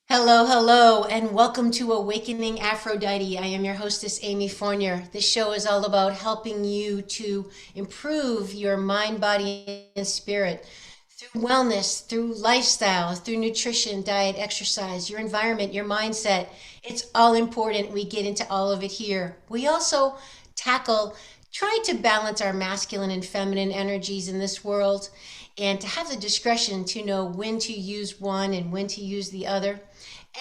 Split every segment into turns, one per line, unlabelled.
Hello, hello, and welcome to Awakening Aphrodite. I am your hostess, Amy Fournier. This show is all about helping you to improve your mind, body, and spirit through wellness, through lifestyle, through nutrition, diet, exercise, your environment, your mindset. It's all important. We get into all of it here. We also tackle trying to balance our masculine and feminine energies in this world and to have the discretion to know when to use one and when to use the other.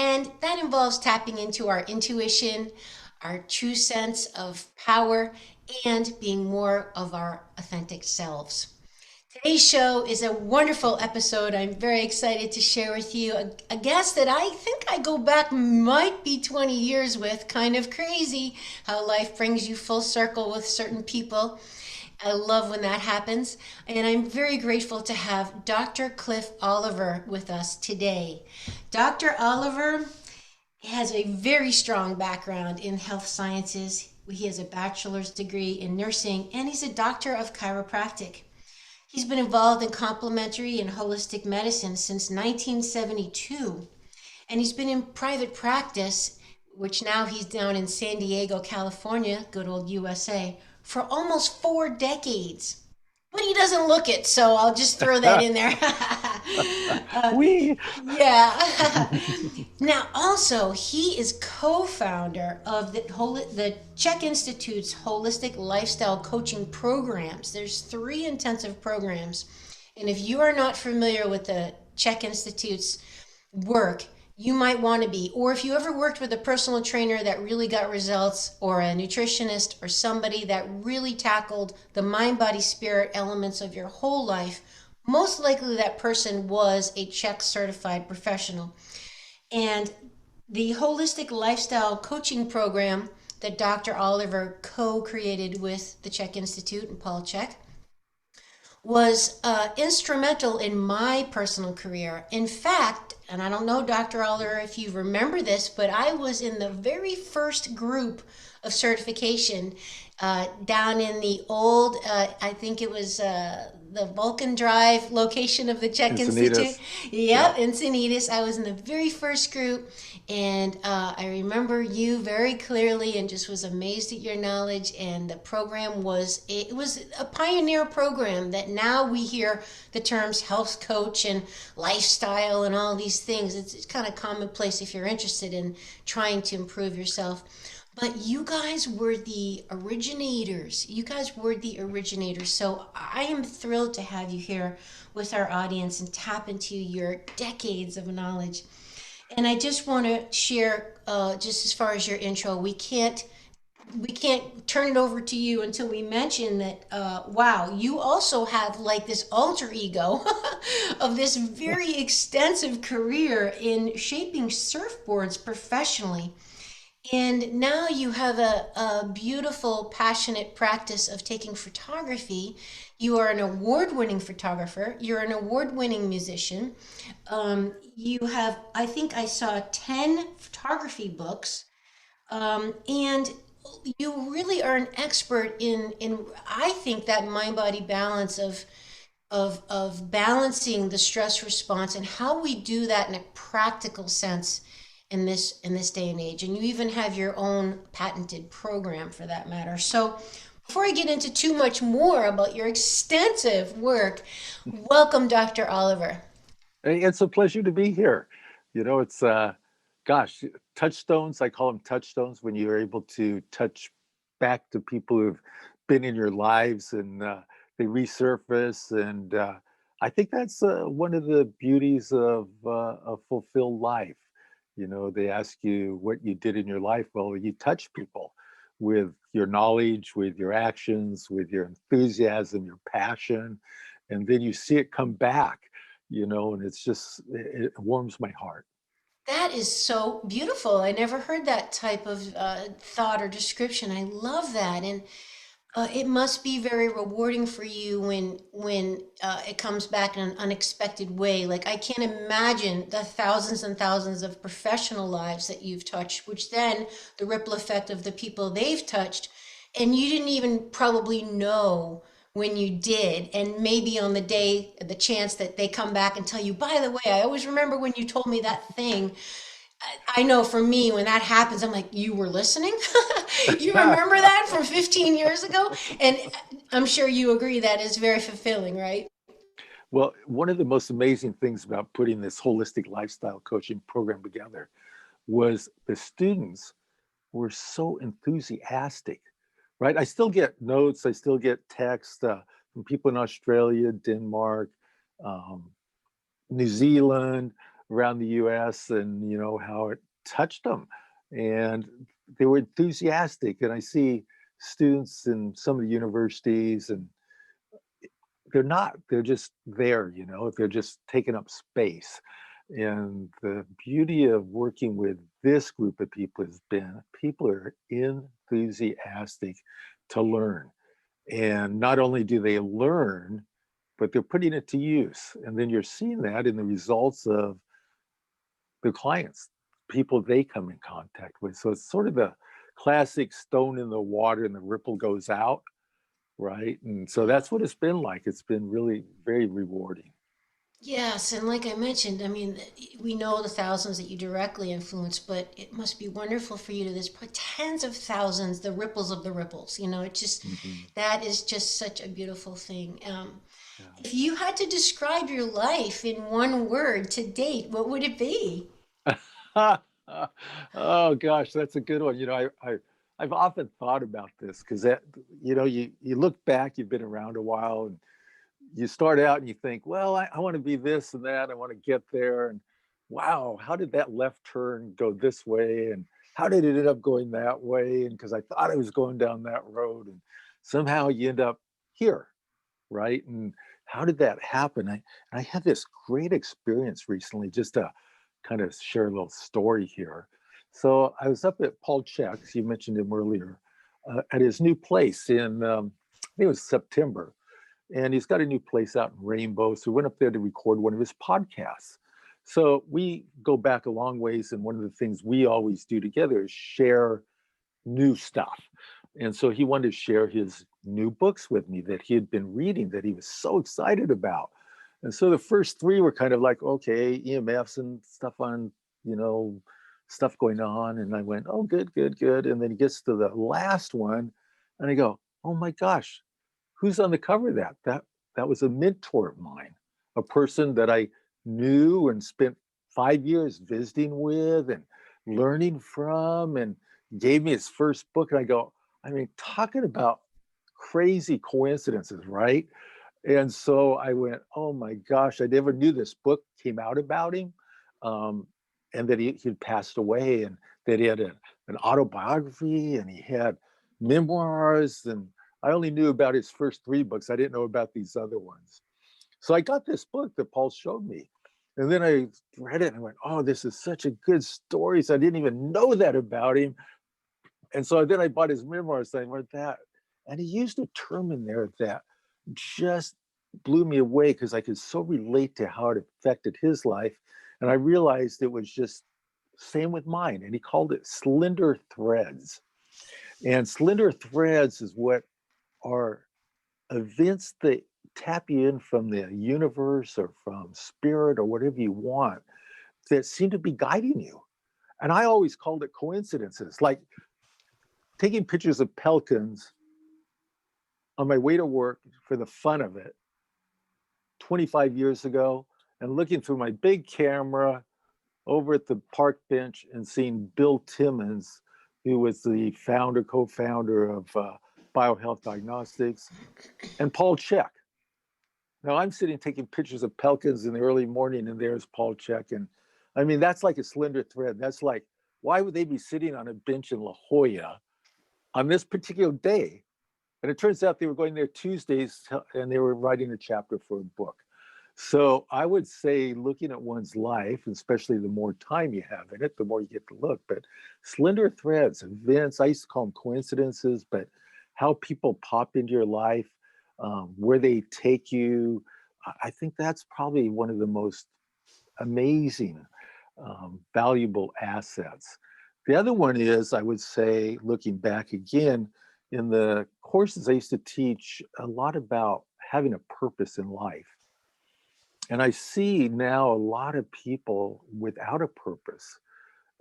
And that involves tapping into our intuition, our true sense of power, and being more of our authentic selves. Today's show is a wonderful episode. I'm very excited to share with you a guest that I think I go back might be 20 years with. Kind of crazy how life brings you full circle with certain people. I love when that happens. And I'm very grateful to have Dr. Cliff Oliver with us today. Dr. Oliver has a very strong background in health sciences. He has a bachelor's degree in nursing, and he's a doctor of chiropractic. He's been involved in complementary and holistic medicine since 1972, and he's been in private practice, which now he's down in San Diego, California, good old USA, for almost 4 decades. But he doesn't look it, so I'll just throw that in there. uh,
We
yeah. Now, also, he is co-founder of the CHEK Institute's holistic lifestyle coaching programs. There's three intensive programs, and if you are not familiar with the CHEK Institute's work, you might want to be. Or if you ever worked with a personal trainer that really got results, or a nutritionist, or somebody that really tackled the mind, body, spirit elements of your whole life, most likely that person was a CHEK certified professional. And the holistic lifestyle coaching program that Dr. Oliver co created with the CHEK Institute and Paul Chek was instrumental in my personal career. In fact, and I don't know, Dr. Oliver, if you remember this, but I was in the very first group of certification down in the old, I think it was the Vulcan Drive location of the Czech Institute.
Encinitas.
Yep,
Yeah.
Encinitas. I was in the very first group, and I remember you very clearly, and just was amazed at your knowledge. And the program was it was a pioneer program that now we hear the terms health coach and lifestyle and all these things. It's kind of commonplace if you're interested in trying to improve yourself. But you guys were the originators. You guys were the originators. So I am thrilled to have you here with our audience and tap into your decades of knowledge. And I just want to share, just as far as your intro, we can't turn it over to you until we mention that. Wow, you also have like this alter ego of this very extensive career in shaping surfboards professionally. And now you have a beautiful, passionate practice of taking photography. You are an award winning photographer, you're an award winning musician. You have, I think I saw 10 photography books. And you really are an expert in I think that mind body balance of balancing the stress response and how we do that in a practical sense in this day and age. And you even have your own patented program for that matter. So before I get into too much more about your extensive work, welcome, Dr. Oliver.
Hey, it's a pleasure to be here. It's gosh, touchstones. I call them touchstones when you're able to touch back to people who've been in your lives and they resurface. And I think that's one of the beauties of a fulfilled life. They ask you what you did in your life. Well, you touch people with your knowledge, with your actions, with your enthusiasm, your passion, and then you see it come back, and it warms my heart.
That is so beautiful. I never heard that type of thought or description. I love that, and it must be very rewarding for you when it comes back in an unexpected way. Like I can't imagine the thousands and thousands of professional lives that you've touched, which then the ripple effect of the people they've touched, and you didn't even probably know. when you did, and maybe on the day, the chance that they come back and tell you, by the way, I always remember when you told me that thing. I know for me, when that happens, I'm like, you were listening? You remember that from 15 years ago? And I'm sure you agree that is very fulfilling, right?
Well, one of the most amazing things about putting this holistic lifestyle coaching program together was the students were so enthusiastic, right? I still get notes, I still get texts from people in Australia, Denmark, um, New Zealand, around the US, and how it touched them. And they were enthusiastic. And I see students in some of the universities, and they're just there, they're just taking up space. And the beauty of working with this group of people has been people are enthusiastic to learn. And not only do they learn, but they're putting it to use. And then you're seeing that in the results of the clients, people they come in contact with. So it's sort of the classic stone in the water and the ripple goes out, right? And so that's what it's been like. It's been really very rewarding.
Yes, and like I mentioned, I mean, we know the thousands that you directly influence, but it must be wonderful for you to this put tens of thousands, the ripples of the ripples. It just
Mhm.
that is just such a beautiful thing.
Yeah.
If you had to describe your life in one word to date, what would it be?
Oh gosh, that's a good one. I've often thought about this because that you look back, you've been around a while, and you start out and you think, well, I want to be this and that. I want to get there. And wow, how did that left turn go this way? And how did it end up going that way? And because I thought I was going down that road, and somehow you end up here, right? And how did that happen? I had this great experience recently, just to kind of share a little story here. So I was up at Paul Chek's, you mentioned him earlier, at his new place in, I think it was September. And he's got a new place out in Rainbow. So we went up there to record one of his podcasts. So we go back a long ways. And one of the things we always do together is share new stuff. And so he wanted to share his new books with me that he had been reading that he was so excited about. And so the first three were kind of like, okay, EMFs and stuff on, you know, stuff going on. And I went, oh, good, good, good. And then he gets to the last one and I go, oh my gosh, who's on the cover of that? That was a mentor of mine, a person that I knew and spent 5 years visiting with and learning from, and gave me his first book. And I go, I mean, talking about crazy coincidences, right? And so I went, oh my gosh, I never knew this book came out about him. Um, and that he'd passed away, and that he had an autobiography, and he had memoirs. And I only knew about his first three books. I didn't know about these other ones. So I got this book that Paul showed me. And then I read it and I went, oh, this is such a good story. So I didn't even know that about him. And so then I bought his memoirs and I read that. And he used a term in there that just blew me away because I could so relate to how it affected his life. And I realized it was just same with mine. And he called it slender threads. And slender threads is what are events that tap you in from the universe or from spirit or whatever you want that seem to be guiding you. And I always called it coincidences, like taking pictures of pelicans on my way to work for the fun of it 25 years ago, and looking through my big camera over at the park bench and seeing Bill Timmons, who was the founder, co-founder of Biohealth Diagnostics, and Paul Chek. Now I'm sitting taking pictures of pelicans in the early morning, and there's Paul Chek. And I mean, that's like a slender thread. That's like, why would they be sitting on a bench in La Jolla on this particular day? And it turns out they were going there Tuesdays and they were writing a chapter for a book. So I would say looking at one's life, especially the more time you have in it, the more you get to look. But slender threads, events, I used to call them coincidences, but how people pop into your life, where they take you, I think that's probably one of the most amazing, valuable assets. The other one is, I would say, looking back again, in the courses I used to teach a lot about having a purpose in life. And I see now a lot of people without a purpose,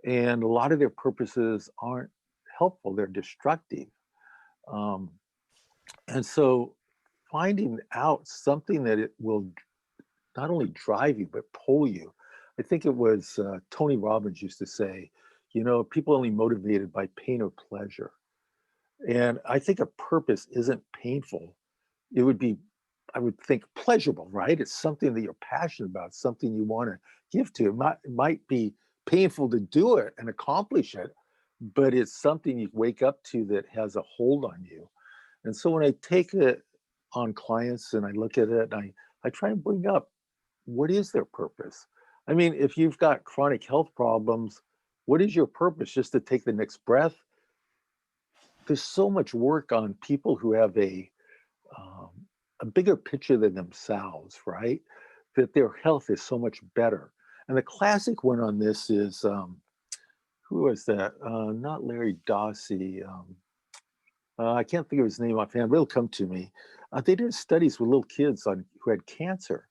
and a lot of their purposes aren't helpful, they're destructive. Um, and so finding out something that it will not only drive you, but pull you. I think it was Tony Robbins used to say, people only motivated by pain or pleasure. And I think a purpose isn't painful. It would be, I would think, pleasurable, right? It's something that you're passionate about, something you want to give to. It might be painful to do it and accomplish it, but it's something you wake up to that has a hold on you. And so when I take it on clients and I look at it, I try and bring up, what is their purpose? I mean, if you've got chronic health problems, what is your purpose? Just to take the next breath? There's so much work on people who have um, a bigger picture than themselves, right? That their health is so much better. And the classic one on this is, who was that? Not Larry Dossey. I can't think of his name offhand, but it'll come to me. They did studies with little kids who had cancer,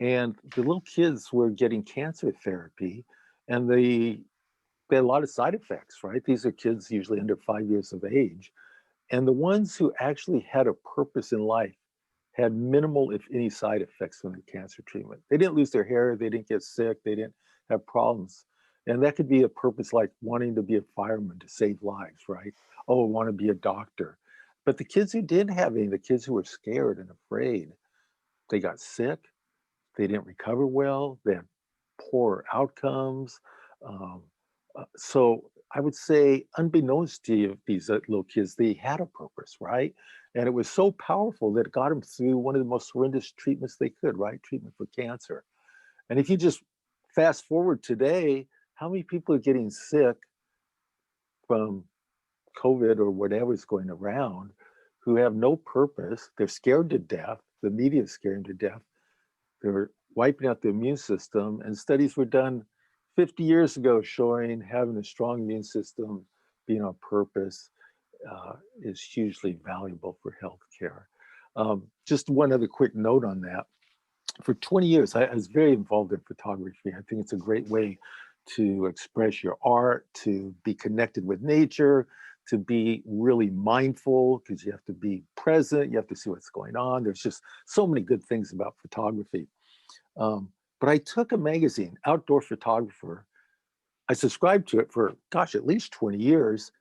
and the little kids were getting cancer therapy, and they had a lot of side effects, right? These are kids usually under 5 years of age. And the ones who actually had a purpose in life had minimal, if any, side effects from the cancer treatment. They didn't lose their hair, they didn't get sick, they didn't have problems. And that could be a purpose like wanting to be a fireman to save lives, right? Oh, I want to be a doctor. But the kids who didn't have any, the kids who were scared and afraid, they got sick, they didn't recover well, they had poor outcomes. Um, so I would say, unbeknownst to these little kids, they had a purpose, right? And it was so powerful that it got them through one of the most horrendous treatments they could, right? Treatment for cancer. And if you just fast forward today, how many people are getting sick from COVID or whatever is going around who have no purpose? They're scared to death. The media is scaring to death. They're wiping out the immune system. And studies were done 50 years ago showing having a strong immune system, being on purpose, is hugely valuable for healthcare. Just one other quick note on that. For 20 years, I was very involved in photography. I think it's a great way to express your art, to be connected with nature, to be really mindful, because you have to be present, you have to see what's going on. There's just so many good things about photography. But I took a magazine, Outdoor Photographer. I subscribed to it for, gosh, at least 20 years,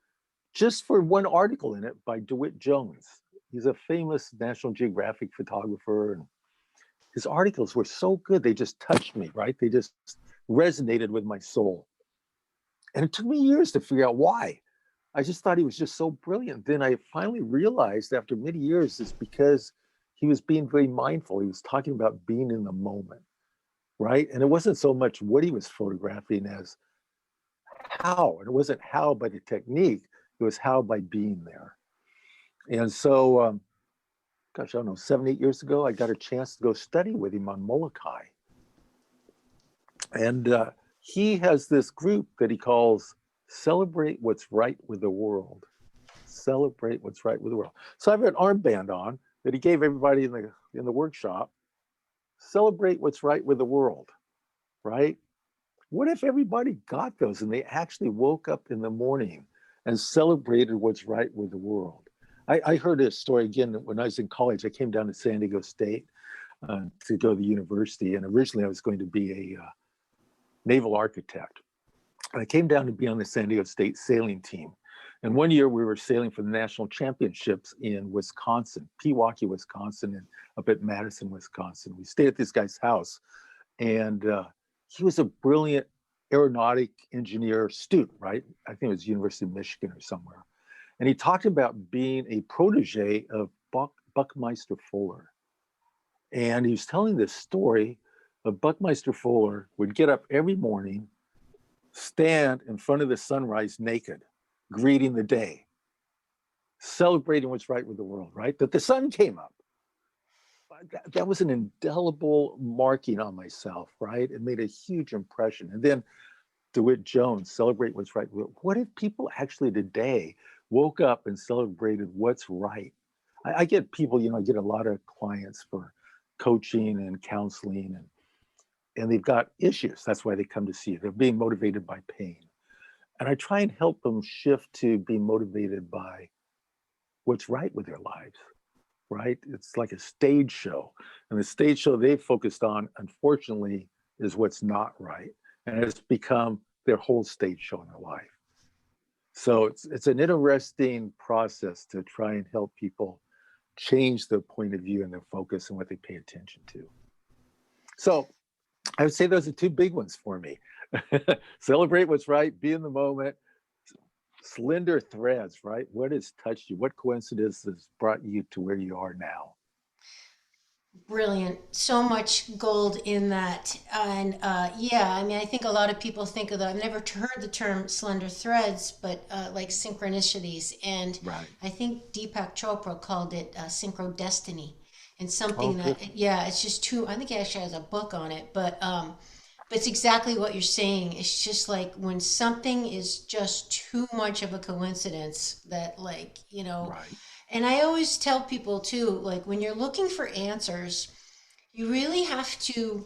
just for one article in it by DeWitt Jones. He's a famous National Geographic photographer, and his articles were so good, they just touched me, right? They just resonated with my soul. And it took me years to figure out why. I just thought he was just so brilliant. Then I finally realized after many years it's because he was being very mindful. He was talking about being in the moment, right? And it wasn't so much what he was photographing as how. And it wasn't how by the technique, it was how by being there. And so, gosh, I don't know, 7, 8 years ago, I got a chance to go study with him on Molokai. And he has this group that he calls Celebrate What's Right with the World. Celebrate what's right with the world. So I have an armband on that he gave everybody in the workshop. Celebrate what's right with the world, right? What if everybody got those and they actually woke up in the morning and celebrated what's right with the world? I heard a story again when I was in college. I came down to San Diego State to go to the university, and originally I was going to be a naval architect. And I came down to be on the San Diego State sailing team. And one year we were sailing for the national championships in Wisconsin, Pewaukee, Wisconsin, and up at Madison, Wisconsin. We stayed at this guy's house, and he was a brilliant aeronautic engineer student, right? I think it was University of Michigan or somewhere. And he talked about being a protege of Buckminster Fuller. And he was telling this story of Buckminster Fuller would get up every morning, stand in front of the sunrise naked, greeting the day, celebrating what's right with the world, right? That the sun came up. That was an indelible marking on myself, right? It made a huge impression. And then DeWitt Jones, Celebrate What's Right. What if people actually today woke up and celebrated what's right. I get people, I get a lot of clients for coaching and counseling, and they've got issues. That's why they come to see you. They're being motivated by pain. And I try and help them shift to being motivated by what's right with their lives, right? It's like a stage show. And the stage show they focused on, unfortunately, is what's not right. And it's become their whole stage show in their life. So it's an interesting process to try and help people change their point of view and their focus and what they pay attention to. So I would say those are two big ones for me. Celebrate what's right, be in the moment. Slender threads, right? What has touched you? What coincidence has brought you to where you are now?
Brilliant. So much gold in that. And yeah, I mean, I think a lot of people think of I've never heard the term slender threads, but like synchronicities. And
Right.
I think Deepak Chopra called it synchro destiny. And
Oh,
something
good.
that, yeah, it's just too, I think he actually has a book on it, but it's exactly what you're saying. It's just like when something is just too much of a coincidence that, like,
Right.
and I always tell people too, like when you're looking for answers, you really have to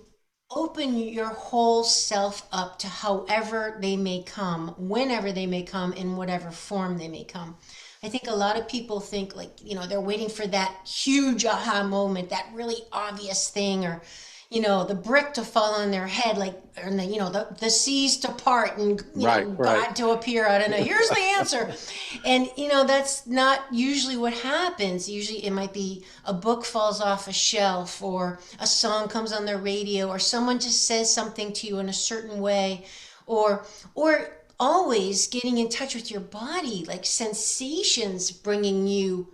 open your whole self up to however they may come, whenever they may come, in whatever form they may come. I think a lot of people think like, they're waiting for that huge aha moment, that really obvious thing, or the brick to fall on their head, like, and the seas to part, and
Right. Right.
God to appear. I don't know. Here's the answer, and that's not usually what happens. Usually, it might be a book falls off a shelf, or a song comes on the radio, or someone just says something to you in a certain way, or always getting in touch with your body, like sensations bringing you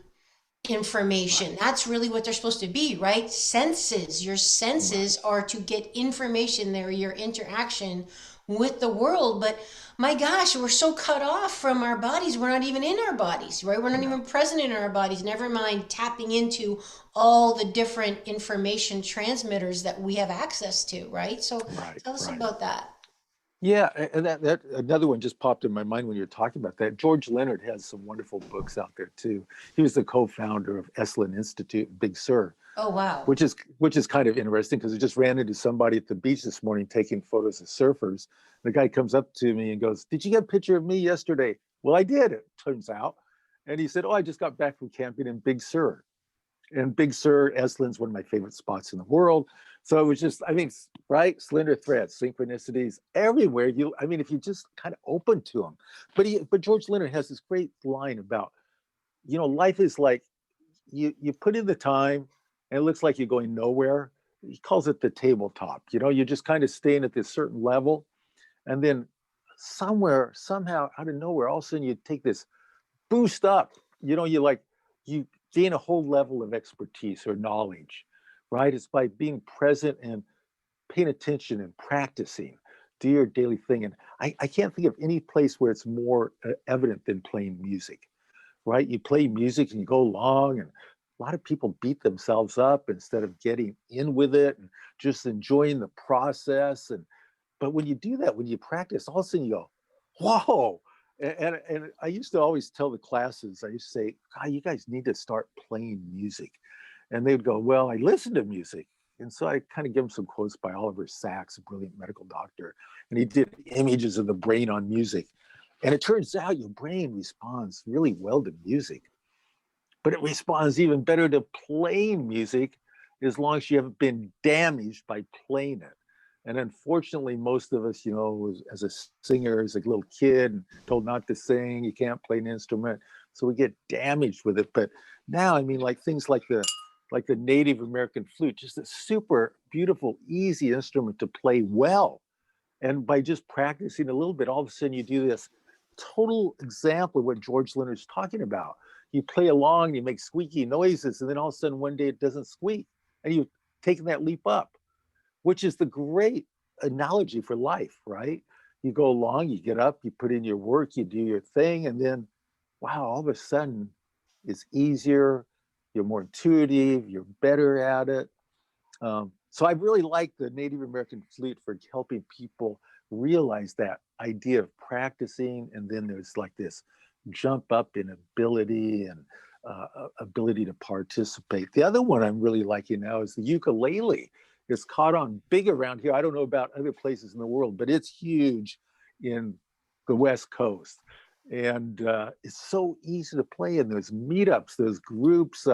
information.
Right.
That's really what they're supposed to be, right? Senses. Your
Right.
senses are to get information there, your interaction with the world. But my gosh, we're so cut off from our bodies. We're not even in our bodies, right? We're not
No.
even present in our bodies. Never mind tapping into all the different information transmitters that we have access to, right? So
Right.
tell us
Right.
about that.
Yeah, and that another one just popped in my mind when you're talking about that. George Leonard has some wonderful books out there too. He was the co-founder of Esalen Institute, Big Sur,
Oh, wow.
which is kind of interesting because I just ran into somebody at the beach this morning taking photos of surfers. The guy comes up to me and goes, "Did you get a picture of me yesterday?" Well, I did, it turns out. And he said, "Oh, I just got back from camping in Big Sur." And Big Sur, Eslen's one of my favorite spots in the world. So it was just, I mean, right, slender threads, synchronicities everywhere. I mean, if you just kind of open to them. But George Leonard has this great line about, life is like you put in the time, and it looks like you're going nowhere. He calls it the tabletop. You're just kind of staying at this certain level, and then somewhere, somehow, out of nowhere, all of a sudden you take this boost up. You gain a whole level of expertise or knowledge, right? It's by being present and paying attention and practicing. Do your daily thing. And I can't think of any place where it's more evident than playing music, right? You play music and you go along, and a lot of people beat themselves up instead of getting in with it and just enjoying the process. But when you do that, when you practice, all of a sudden you go, whoa. And I used to always tell the classes, I used to say, God, you guys need to start playing music. And they'd go, well, I listen to music. And so I kind of give them some quotes by Oliver Sacks, a brilliant medical doctor. And he did images of the brain on music. And it turns out your brain responds really well to music, but it responds even better to playing music as long as you haven't been damaged by playing it. And unfortunately, most of us, as a singer, as a little kid, and told not to sing, you can't play an instrument, so we get damaged with it. But now, I mean, like things like the Native American flute, just a super beautiful, easy instrument to play well. And by just practicing a little bit, all of a sudden you do this total example of what George Leonard's talking about. You play along, you make squeaky noises, and then all of a sudden one day it doesn't squeak, and you've taken that leap up, which is the great analogy for life, right? You go along, you get up, you put in your work, you do your thing, and then, wow, all of a sudden it's easier, you're more intuitive, you're better at it. So I really like the Native American flute for helping people realize that idea of practicing, and then there's like this jump up in ability and ability to participate. The other one I'm really liking now is the ukulele. It's caught on big around here. I don't know about other places in the world, but it's huge in the West Coast. And it's so easy to play in those meetups, those groups.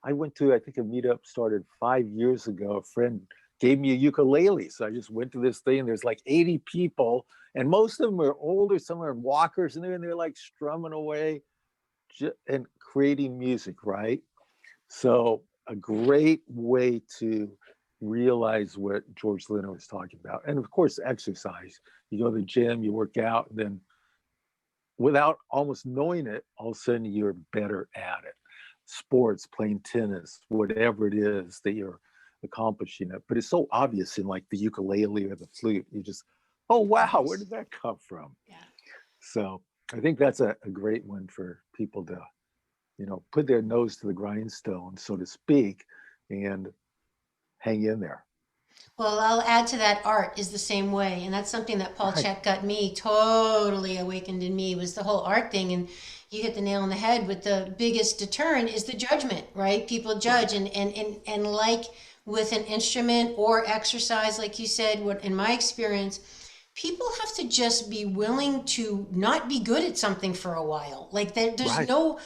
I went to, I think a meetup started 5 years ago. A friend gave me a ukulele. So I just went to this thing. There's like 80 people, and most of them are older. Some are walkers, and they're like strumming away and creating music, right? So a great way to realize what George Lynn was talking about. And of course, exercise. You go to the gym, you work out, and then without almost knowing it, all of a sudden you're better at it. Sports, playing tennis, whatever it is that you're accomplishing it. But it's so obvious in like the ukulele or the flute. You just, oh wow, where did that come from?
Yeah.
So I think that's a great one for people to, put their nose to the grindstone, so to speak, and hang in there.
Well, I'll add to that, art is the same way. And that's something that Paul
Right.
Chek got me totally awakened in me, was the whole art thing. And you hit the nail on the head with the biggest deterrent is the judgment, right? People
Right.
judge and like with an instrument or exercise, like you said, what in my experience, people have to just be willing to not be good at something for a while. Like
Right.
there's no,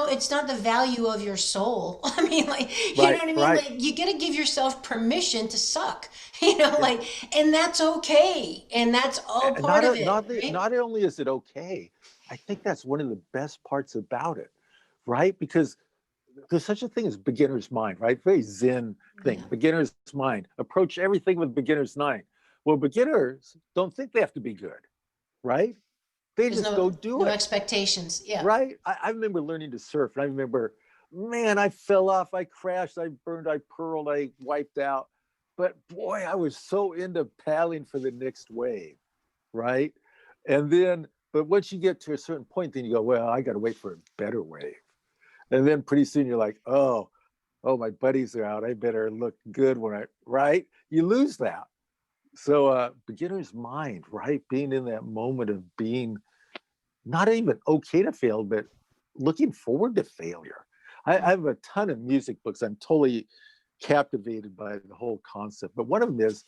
it's not the value of your soul. I mean, like, you know
Right.
what I mean?
Right.
Like, you got to give yourself permission to suck,
Yeah.
like, and that's okay. And that's all
And
part of it, right?
not only is it okay, I think that's one of the best parts about it, right? Because there's such a thing as beginner's mind, right? Very Zen thing.
Yeah.
Beginner's mind. Approach everything with beginner's mind. Well, beginners don't think they have to be good, right? They
There's
just go
no
do it,
expectations. Yeah.
right? I remember learning to surf, and I remember, man, I fell off, I crashed, I burned, I pearled, I wiped out. But boy, I was so into paddling for the next wave, right? And then, but once you get to a certain point, then you go, well, I got to wait for a better wave. And then pretty soon you're like, oh, my buddies are out. I better look good when right? You lose that. So beginner's mind, right? Being in that moment of being not even okay to fail, but looking forward to failure. I have a ton of music books. I'm totally captivated by the whole concept. But one of them is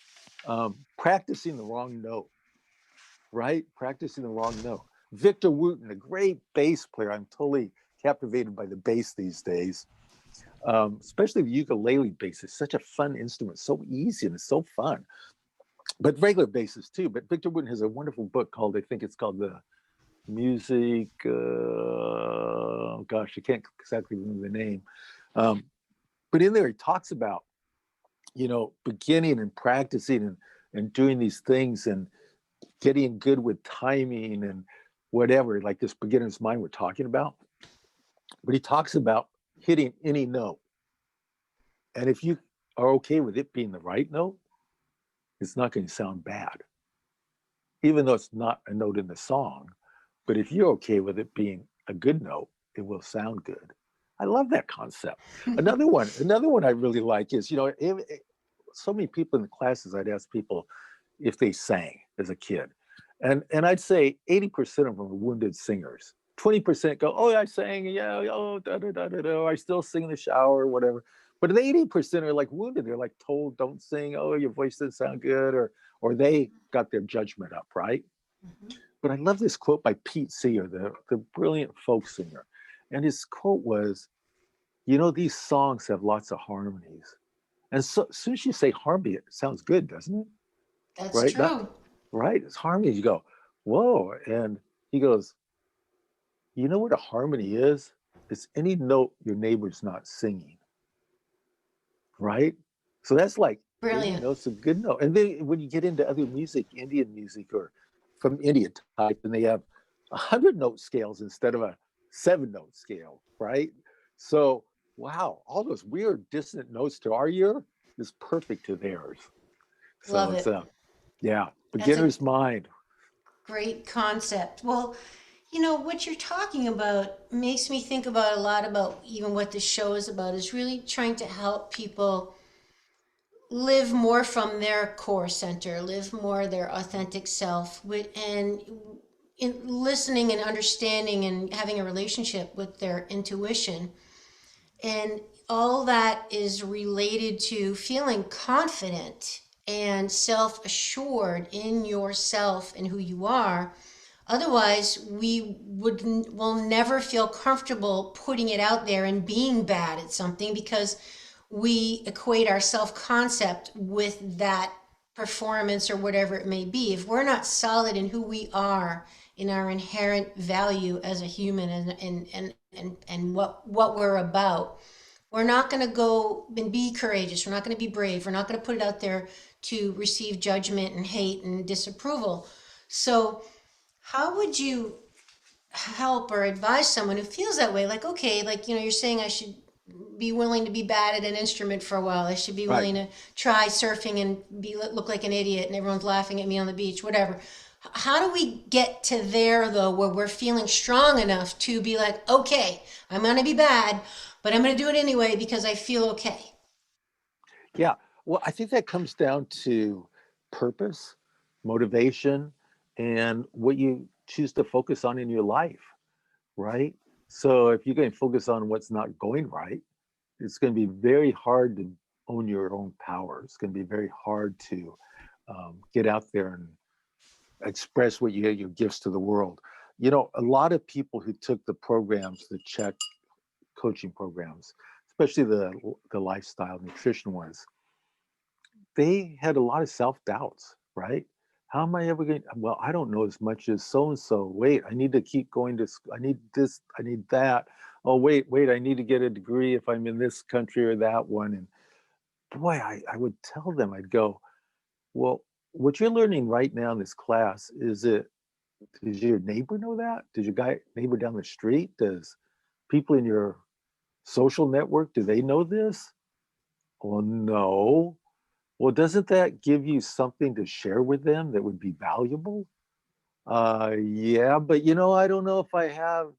practicing the wrong note, right? Practicing the wrong note. Victor Wooten, a great bass player. I'm totally captivated by the bass these days, especially the ukulele bass. It's such a fun instrument, so easy and it's so fun. But regular basses too. But Victor Wooten has a wonderful book called, I think it's called the Music. Gosh, I can't exactly remember the name. Um, but in there, he talks about beginning and practicing and doing these things and getting good with timing and whatever, like this beginner's mind we're talking about. But he talks about hitting any note. And if you are okay with it being the right note, it's not going to sound bad, even though it's not a note in the song. But if you're okay with it being a good note, it will sound good. I love that concept. Another one I really like is, so many people in the classes, I'd ask people if they sang as a kid. And I'd say 80% of them are wounded singers. 20% go, oh, I sang, yeah, oh, da da da da da. I still sing in the shower, whatever. But the 80% are like wounded. They're like told, don't sing. Oh, your voice doesn't sound good, or they got their judgment up, right?
Mhm.
But I love this quote by Pete Seeger, the brilliant folk singer. And his quote was, these songs have lots of harmonies. And so as soon as you say harmony, it sounds good, doesn't it?
That's
Right? Not
true.
right. It's harmony. You go, whoa. And he goes, you know what a harmony is? It's any note your neighbor's not singing. Right? So that's like any
Brilliant.
note's a good note. And then when you get into other music, Indian music or from India type, and they have 100 note scales instead of a 7 note scale, right? So wow, all those weird dissonant notes to our ear is perfect to theirs. So
Love
it's
it.
a yeah,
That's a
beginner's mind.
great concept. Well, what you're talking about makes me think about a lot about even what this show is about, is really trying to help people live more from their core center, live more their authentic self. And in listening and understanding and having a relationship with their intuition. And all that is related to feeling confident and self assured in yourself and who you are. Otherwise, will never feel comfortable putting it out there and being bad at something because we equate our self concept with that performance or whatever it may be. If we're not solid in who we are, in our inherent value as a human and what we're about, we're not going to go and be courageous. We're not going to be brave. We're not going to put it out there to receive judgment and hate and disapproval. So, how would you help or advise someone who feels that way? Like, okay, like, you're saying I should be willing to be bad at an instrument for a while. I should be
Right.
willing to try surfing and look like an idiot and everyone's laughing at me on the beach, whatever. How do we get to there though, where we're feeling strong enough to be like, okay, I'm going to be bad, but I'm going to do it anyway because I feel okay?
Yeah. Well, I think that comes down to purpose, motivation, and what you choose to focus on in your life, right? So if you're going to focus on what's not going right, it's going to be very hard to own your own power. It's going to be very hard to get out there and express what your gifts to the world. You know, a lot of people who took the programs, the CHEK coaching programs, especially the lifestyle nutrition ones, they had a lot of self doubts, right? How am I ever going? Well, I don't know as much as so and so. Wait, I need to keep going to. I need this. I need that. Oh, wait. I need to get a degree if I'm in this country or that one. And boy, I would tell them, I'd go, well, what you're learning right now in this class is it. Does your neighbor know that? Does your neighbor down the street? Does people in your social network, do they know this? Well, no. Well, doesn't that give you something to share with them that would be valuable? Yeah, but I don't know if I have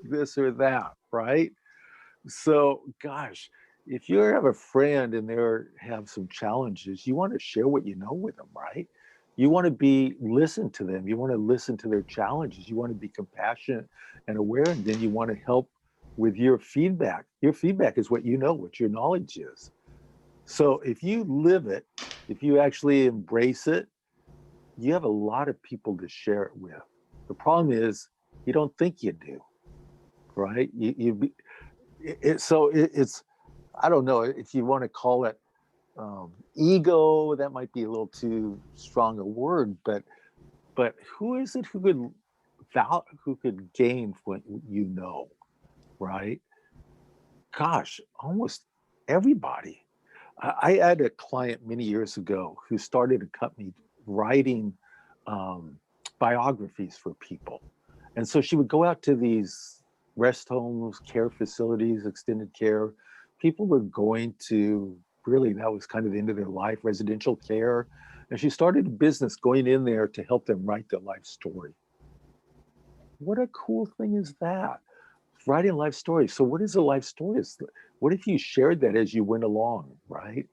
this or that, right? So, gosh, if you have a friend and they have some challenges, you want to share what you know with them, right? You want to be listen to them. You want to listen to their challenges. You want to be compassionate and aware, and then you want to help with your feedback. Your feedback is what you know, what your knowledge is. So if you live it, if you actually embrace it, you have a lot of people to share it with. The problem is you don't think you do, right? It's I don't know if you want to call it ego. That might be a little too strong a word, but who is it who could gain what you know, right? Gosh, almost everybody. I had a client many years ago who started a company writing um, biographies for people. And so she would go out to these rest homes, care facilities, extended care. People were going to really, that was kind of the end of their life, residential care. And she started a business going in there to help them write their life story. What a cool thing is that? Writing life stories. So, what is a life story? What if you shared that as you went along, right?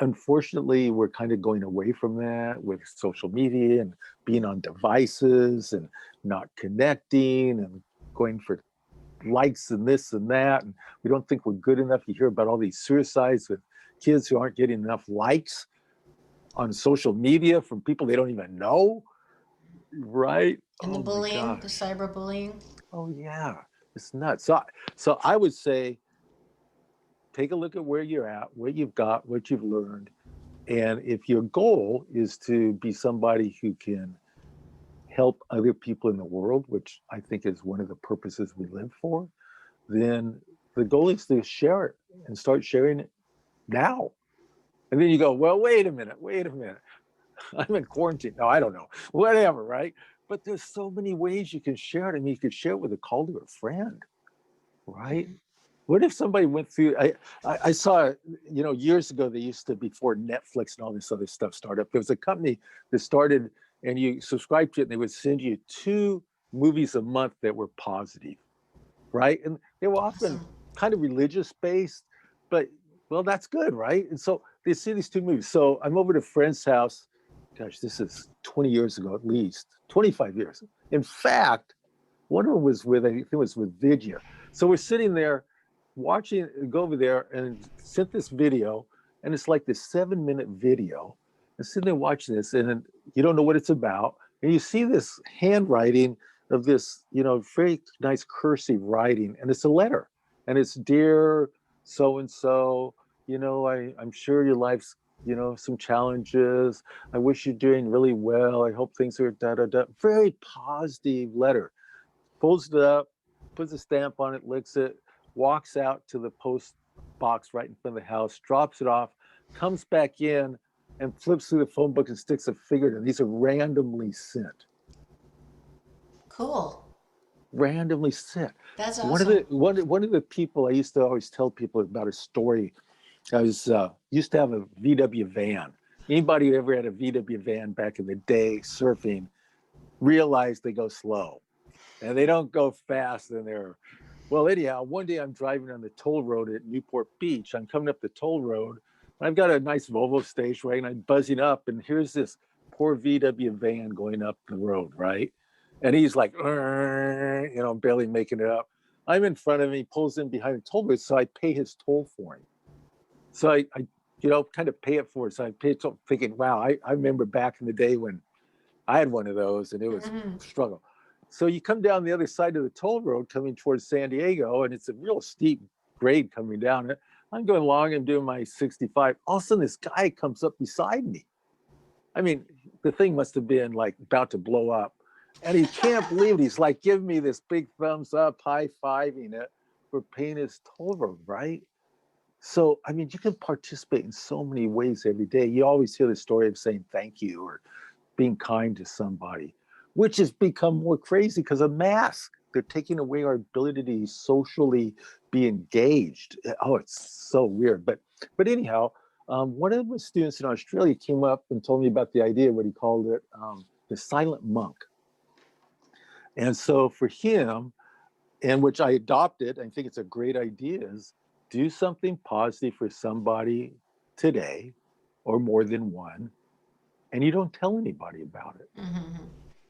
Unfortunately, we're kind of going away from that with social media and being on devices and not connecting and going for likes and this and that. And we don't think we're good enough. You hear about all these suicides with kids who aren't getting enough likes on social media from people they don't even know, right?
And the
Oh my
bullying, the
gosh.
cyberbullying.
Oh yeah. It's nuts. So I would say take a look at where you're at, what you've got, what you've learned. And if your goal is to be somebody who can help other people in the world, which I think is one of the purposes we live for, then the goal is to share it and start sharing it now. And then you go, well, wait a minute. I'm in quarantine. No, I don't know. Whatever, right? But there's so many ways you can share it. I mean, you could share it with a call to a friend, right?
Mhm.
What if somebody went through? I saw, years ago, they used to, before Netflix and all this other stuff started up, there was a company that started and you subscribed to it and they would send you 2 movies a month that were positive, right? And they were often
Awesome.
kind of religious based, but well, that's good, right? And so they see these 2 movies. So I'm over at a friend's house gosh, this is 20 years ago at least, 25 years. In fact, one of them was with, I think it was with Vidya. So we're sitting there watching, go over there and sent this video, and it's like this 7-minute video. And sitting there watching this, and then you don't know what it's about. And you see this handwriting of this, very nice cursive writing, and it's a letter. And it's dear so and so, I'm sure your life's, some challenges. I wish you're doing really well. I hope things are da da da. Very positive letter. Folds it up, puts a stamp on it, licks it, walks out to the post box right in front of the house, drops it off, comes back in, and flips through the phone book and sticks a finger in. These are randomly sent.
Cool.
Randomly sent.
That's
One of the
awesome.
one of the people I used to always tell people about a story. I was used to have a VW van. Anybody who ever had a VW van back in the day surfing realized they go slow. And they don't go fast, and they're, well, anyhow, one day I'm driving on the toll road at Newport Beach. I'm coming up the toll road, and I've got a nice Volvo station, right? And I'm buzzing up, and here's this poor VW van going up the road, right? And he's like, barely making it up. I'm in front of him. He pulls in behind the toll booth, so I pay his toll for him. So I kind of pay it for it. So I pay it, thinking, wow, I remember back in the day when I had one of those, and it was
Hmm.
a struggle. So you come down the other side of the toll road coming towards San Diego, and it's a real steep grade coming down it. I'm going along and doing my 65. All of a sudden, this guy comes up beside me. I mean, the thing must have been like about to blow up. And he can't believe it. He's like giving me this big thumbs up, high-fiving it for paying his toll road, right? So, I mean, you can participate in so many ways every day. You always hear the story of saying thank you or being kind to somebody, which has become more crazy because of masks. They're taking away our ability to socially be engaged. Oh, it's so weird. But anyhow, one of the students in Australia came up and told me about the idea, what he called it, the silent monk. And so for him, and which I adopted, I think it's a great idea, is do something positive for somebody today or more than one, and you don't tell anybody about it,
Hmm.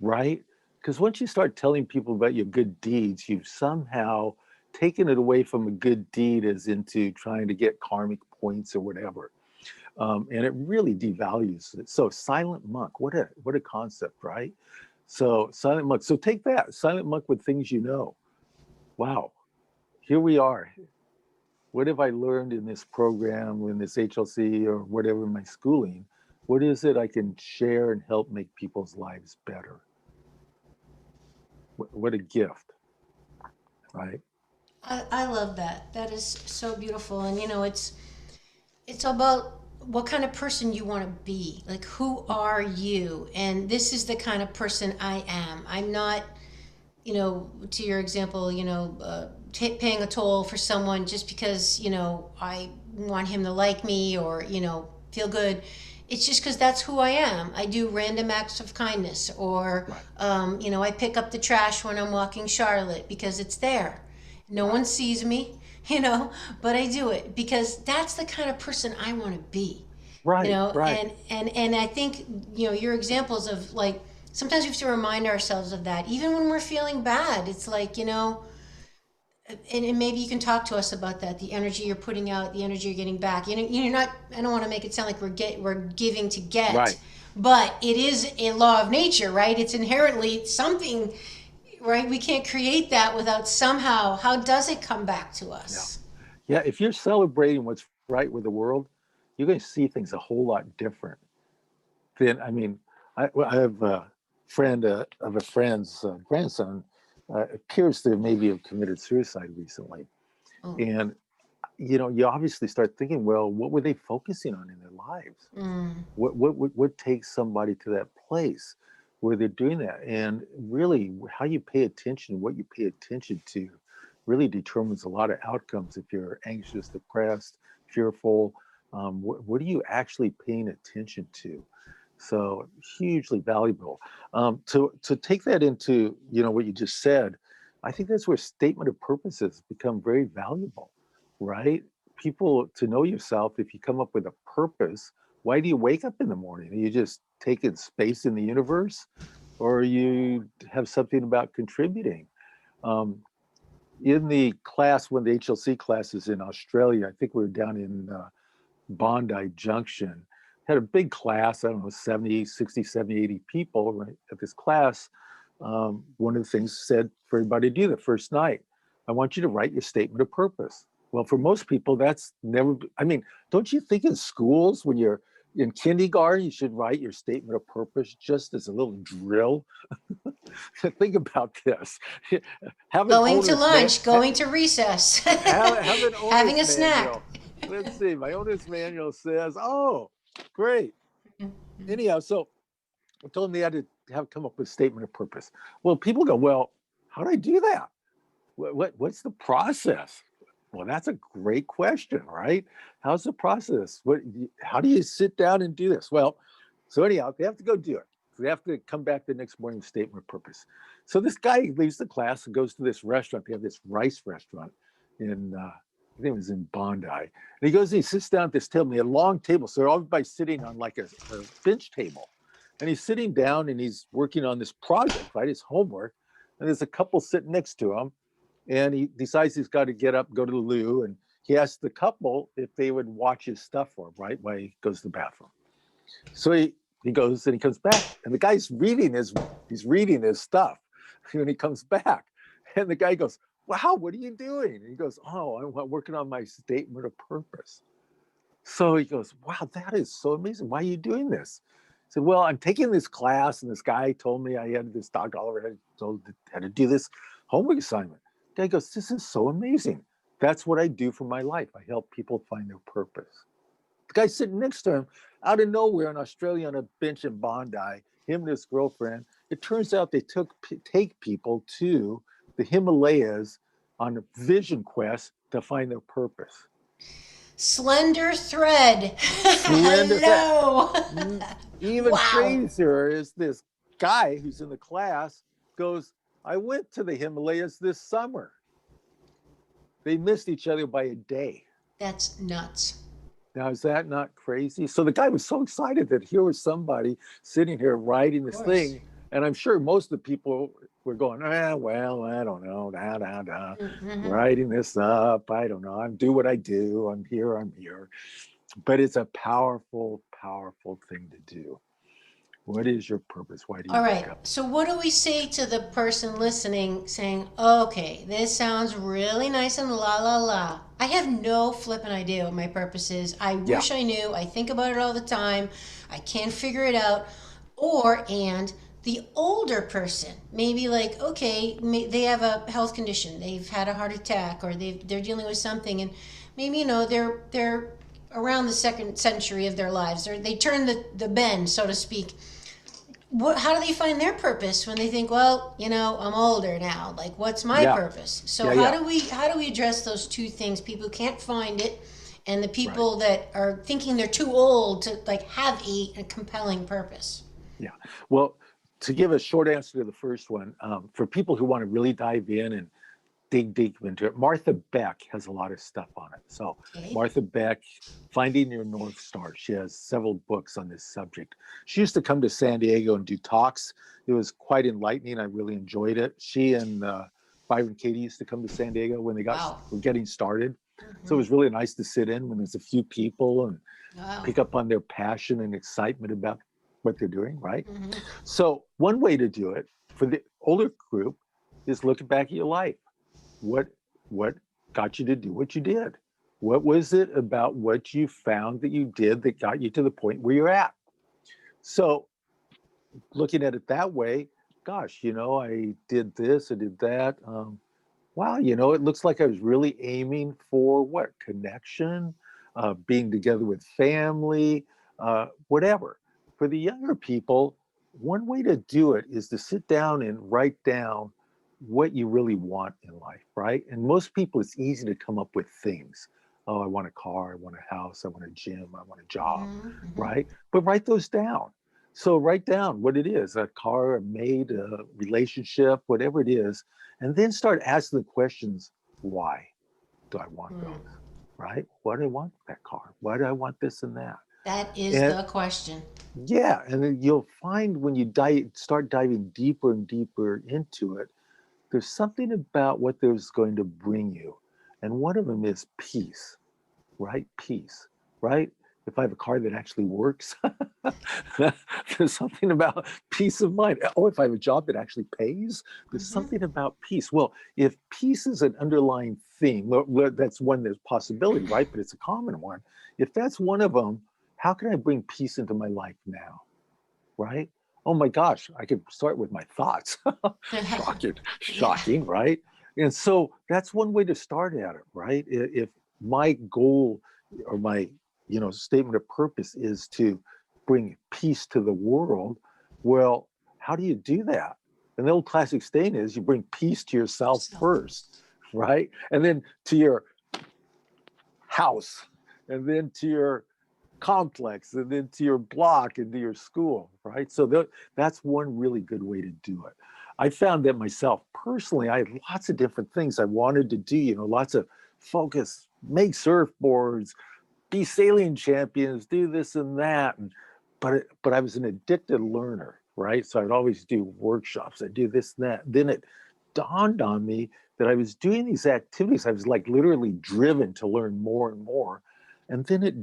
right? Because once you start telling people about your good deeds, you've somehow taken it away from a good deed as into trying to get karmic points or whatever. And it really devalues it. So silent monk, what a concept, right? So silent monk. So take that, silent monk with things you know. Wow, here we are. What have I learned in this program, in this HLC or whatever, my schooling? What is it I can share and help make people's lives better? What a gift, right?
I love that. That is so beautiful. And it's about what kind of person you want to be. Like, who are you? And this is the kind of person I am. I'm not, to your example, paying a toll for someone just because, I want him to like me or, feel good. It's just because that's who I am. I do random acts of kindness, or,
Right,
I pick up the trash when I'm walking Charlotte because it's there. No one
right,
sees me, but I do it because that's the kind of person I want to be,
right, right.
and I think, your examples of, like, sometimes we have to remind ourselves of that, even when we're feeling bad. It's like, and maybe you can talk to us about that, the energy you're putting out, the energy you're getting back. You're not, I don't want to make it sound like we're giving to get,
Right.
but it is a law of nature, right? It's inherently something, right? We can't create that without somehow, how does it come back to
Yeah.
us?
Yeah. If you're celebrating what's right with the world, you're going to see things a whole lot different than, I mean, I have a friend of a friend's grandson appears to maybe have committed suicide recently.
Oh.
And, you obviously start thinking, well, what were they focusing on in their lives?
Mm.
What takes somebody to that place where they're doing that? And really, how you pay attention, what you pay attention to, really determines a lot of outcomes. If you're anxious, depressed, fearful, what are you actually paying attention to? So hugely valuable. To take that into what you just said, I think that's where statement of purposes become very valuable, right? People, to know yourself, if you come up with a purpose, why do you wake up in the morning? You just taking space in the universe, or you have something about contributing. Um, in the class, when the HLC class is in Australia, I think we were down in Bondi Junction, had a big class, I don't know, 70, 60, 70, 80 people right at this class. One of the things said for everybody to do the first night, I want you to write your statement of purpose. Well, for most people, that's never, I mean, don't you think in schools when you're in kindergarten, you should write your statement of purpose just as a little drill? Think about this. Have an
Going to
owner's man,
lunch, going to recess,
have an
having
owner's
a snack.
manual. Let's see. My owner's manual says, "Oh, great." Anyhow, so I told them they had to have come up with a statement of purpose. Well, people go, "Well, how do I do that? What's the process?" Well, that's a great question, right? How's the process? How do you sit down and do this? Well, so anyhow, they have to go do it. So they have to come back the next morning with statement of purpose. So this guy leaves the class and goes to this restaurant. They have this rice restaurant in, I think it was in Bondi. And he goes and he sits down at this table. They had a long table. So everybody's sitting on like a bench table. And he's sitting down and he's working on this project, right? His homework. And there's a couple sitting next to him. And he decides he's got to get up, go to the loo. And he asks the couple if they would watch his stuff for him, right? While he goes to the bathroom. So he goes and he comes back. And the guy's reading his stuff when he comes back. And the guy goes, "Wow, what are you doing?" And he goes, "Oh, I'm working on my statement of purpose." So he goes, "Wow, that is so amazing. Why are you doing this?" I said, "Well, I'm taking this class, and this guy told me I had this dog Oliver had to do this homework assignment." The guy goes, "This is so amazing. That's what I do for my life. I help people find their purpose." The guy sitting next to him, out of nowhere in Australia on a bench in Bondi, him and his girlfriend, it turns out they take people to the Himalayas on a vision quest to find their purpose.
Slender thread.
Slender thread.
Hello.
Even
Wow.
crazier is this guy who's in the class goes, "I went to the Himalayas this summer." They missed each other by a day.
That's nuts.
Now, is that not crazy? So the guy was so excited that here was somebody sitting here writing
Of
this
course.
thing. And I'm sure most of the people were going, well, I don't know,
Mm-hmm.
writing this up. I don't know. I do what I do. I'm here. But it's a powerful, powerful thing to do. What is your purpose? Why do
All
you
right.
wake up?
So, what do we say to the person listening saying, okay, this sounds really nice and la la la? I have no flipping idea what my purpose is. I
Yeah,
wish I knew. I think about it all the time. I can't figure it out. And the older person, maybe like, okay, they have a health condition, they've had a heart attack, or they're dealing with something, and maybe, they're around the second century of their lives, or they turn the bend, so to speak. How do they find their purpose when they think, well, I'm older now, like what's my
yeah,
purpose? So
yeah,
how
yeah.
do we address those two things? People can't find it, and the
Right.
people that are thinking they're too old to like have a compelling purpose.
Yeah. Well, to give a short answer to the first one, for people who want to really dive in and dig deep into it, Martha Beck has a lot of stuff on it. So,
Okay.
Martha Beck, Finding Your North Star, she has several books on this subject. She used to come to San Diego and do talks. It was quite enlightening. I really enjoyed it. She and Byron Katie used to come to San Diego when
Wow.
were getting started. So it
Hmm.
was really nice to sit in when there's a few people and
Wow.
pick up on their passion and excitement about what they're doing, right?
Hmm.
So one way to do it for the older group is look back at your life. What what got you to do what you did? What was it about what you found that you did that got you to the point where you're at? So looking at it that way, gosh, I did this, I did that. Wow, it looks like I was really aiming for what? Connection, being together with family, whatever. For the younger people, one way to do it is to sit down and write down what you really want in life, right? And most people, it's easy to come up with things. Oh, I want a car, I want a house, I want a gym, I want a job,
Hmm. Hmm.
right? But write those down. So write down what it is, a car, a maid, a relationship, whatever it is, and then start asking the questions, why do I want those? Right? Why do I want that car? Why do I want this and that?
That is
And
the question.
yeah, and then you'll find when you start diving deeper and deeper into it, there's something about what there's going to bring you. And one of them is peace, right? Peace, right? If I have a car that actually works, there's something about peace of mind. Oh, if I have a job that actually pays, there's
Hmm.
something about peace. Well, if peace is an underlying theme, well, that's one there's possibility, right? But it's a common one. If that's one of them, how can I bring peace into my life now? Right? Oh my gosh, I could start with my thoughts. Shocking,
Yeah.
shocking, right? And so that's one way to start at it, right? If my goal or my statement of purpose is to bring peace to the world, well, how do you do that? And the old classic saying is you bring peace to yourself
Yourself
first,
first.
right? And then to your house, and then to your complex, and then to your block and to your school, right? So that's one really good way to do it. I found that myself personally. I had lots of different things I wanted to do, lots of focus, make surfboards, be sailing champions, do this and that. But I was an addicted learner, right? So I'd always do workshops, I'd do this and that. Then it dawned on me that I was doing these activities. I was like literally driven to learn more and more. And then it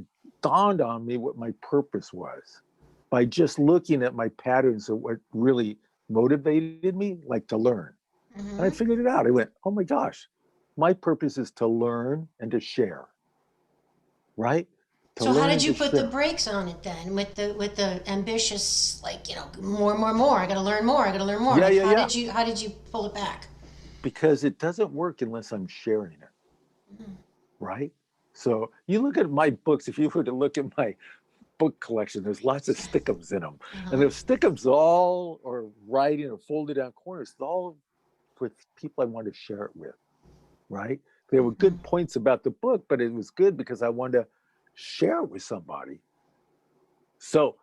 dawned on me what my purpose was by just looking at my patterns of what really motivated me, like to learn. And I
Hmm.
figured it out. I went, oh my gosh, my purpose is to learn and to share, right? To
So how
learn
did
and
you
to
put the
share.
brakes on it then with the ambitious, like, more, more, more. I got to learn more. I got to learn more.
Yeah,
Like,
yeah, yeah.
how did you pull it back?
Because it doesn't work unless I'm sharing it,
Mhm.
right? So you look at my books, if you were to look at my book collection, there's lots of stickums in them. And
Uh-huh.
those stickums all are writing or folded down corners, all with people I want to share it with, right? There were
Hmm.
good points about the book, but it was good because I wanted to share it with somebody. So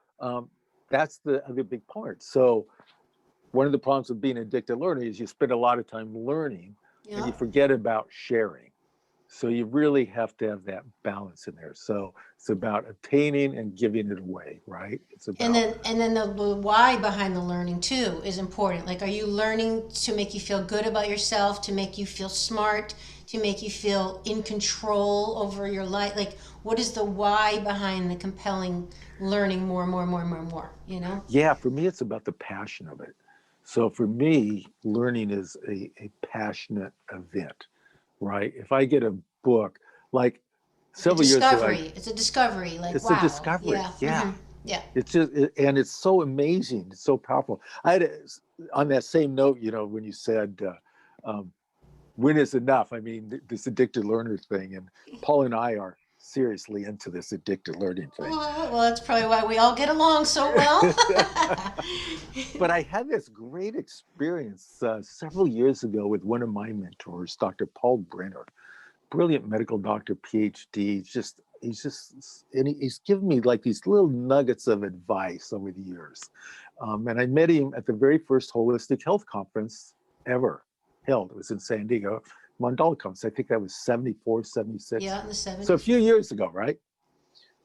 that's the other big part. So one of the problems with being an addicted learner is you spend a lot of time learning and you
Yep.
forget about sharing. So you really have to have that balance in there. So it's about obtaining and giving it away, right? It's about,
And then the why behind the learning too is important. Like, are you learning to make you feel good about yourself, to make you feel smart, to make you feel in control over your life? Like, what is the why behind the compelling learning more, more, more, more, more? You know?
yeah, for me, it's about the passion of it. So for me, learning is a passionate event, right? If I get a book, like
Like a
several years ago,
discovery. It's a discovery. Like,
it's a
wow.
discovery.
Yeah.
Yeah.
Hmm. Yeah.
It's just, and it's so amazing. It's so powerful. I had, on that same note, when you said, when is enough? I mean, this addicted learner thing, and Paul and I are seriously into this addicted learning thing.
Well, that's probably why we all get along so well.
But I had this great experience several years ago with one of my mentors, Dr. Paul Brenner, brilliant medical doctor, PhD. And he's given me like these little nuggets of advice over the years. And I met him at the very first holistic health conference ever held. It was in San Diego, Mandala Conference. I think that was 74, 76.
Yeah, in the
So a
70s.
few years ago, right?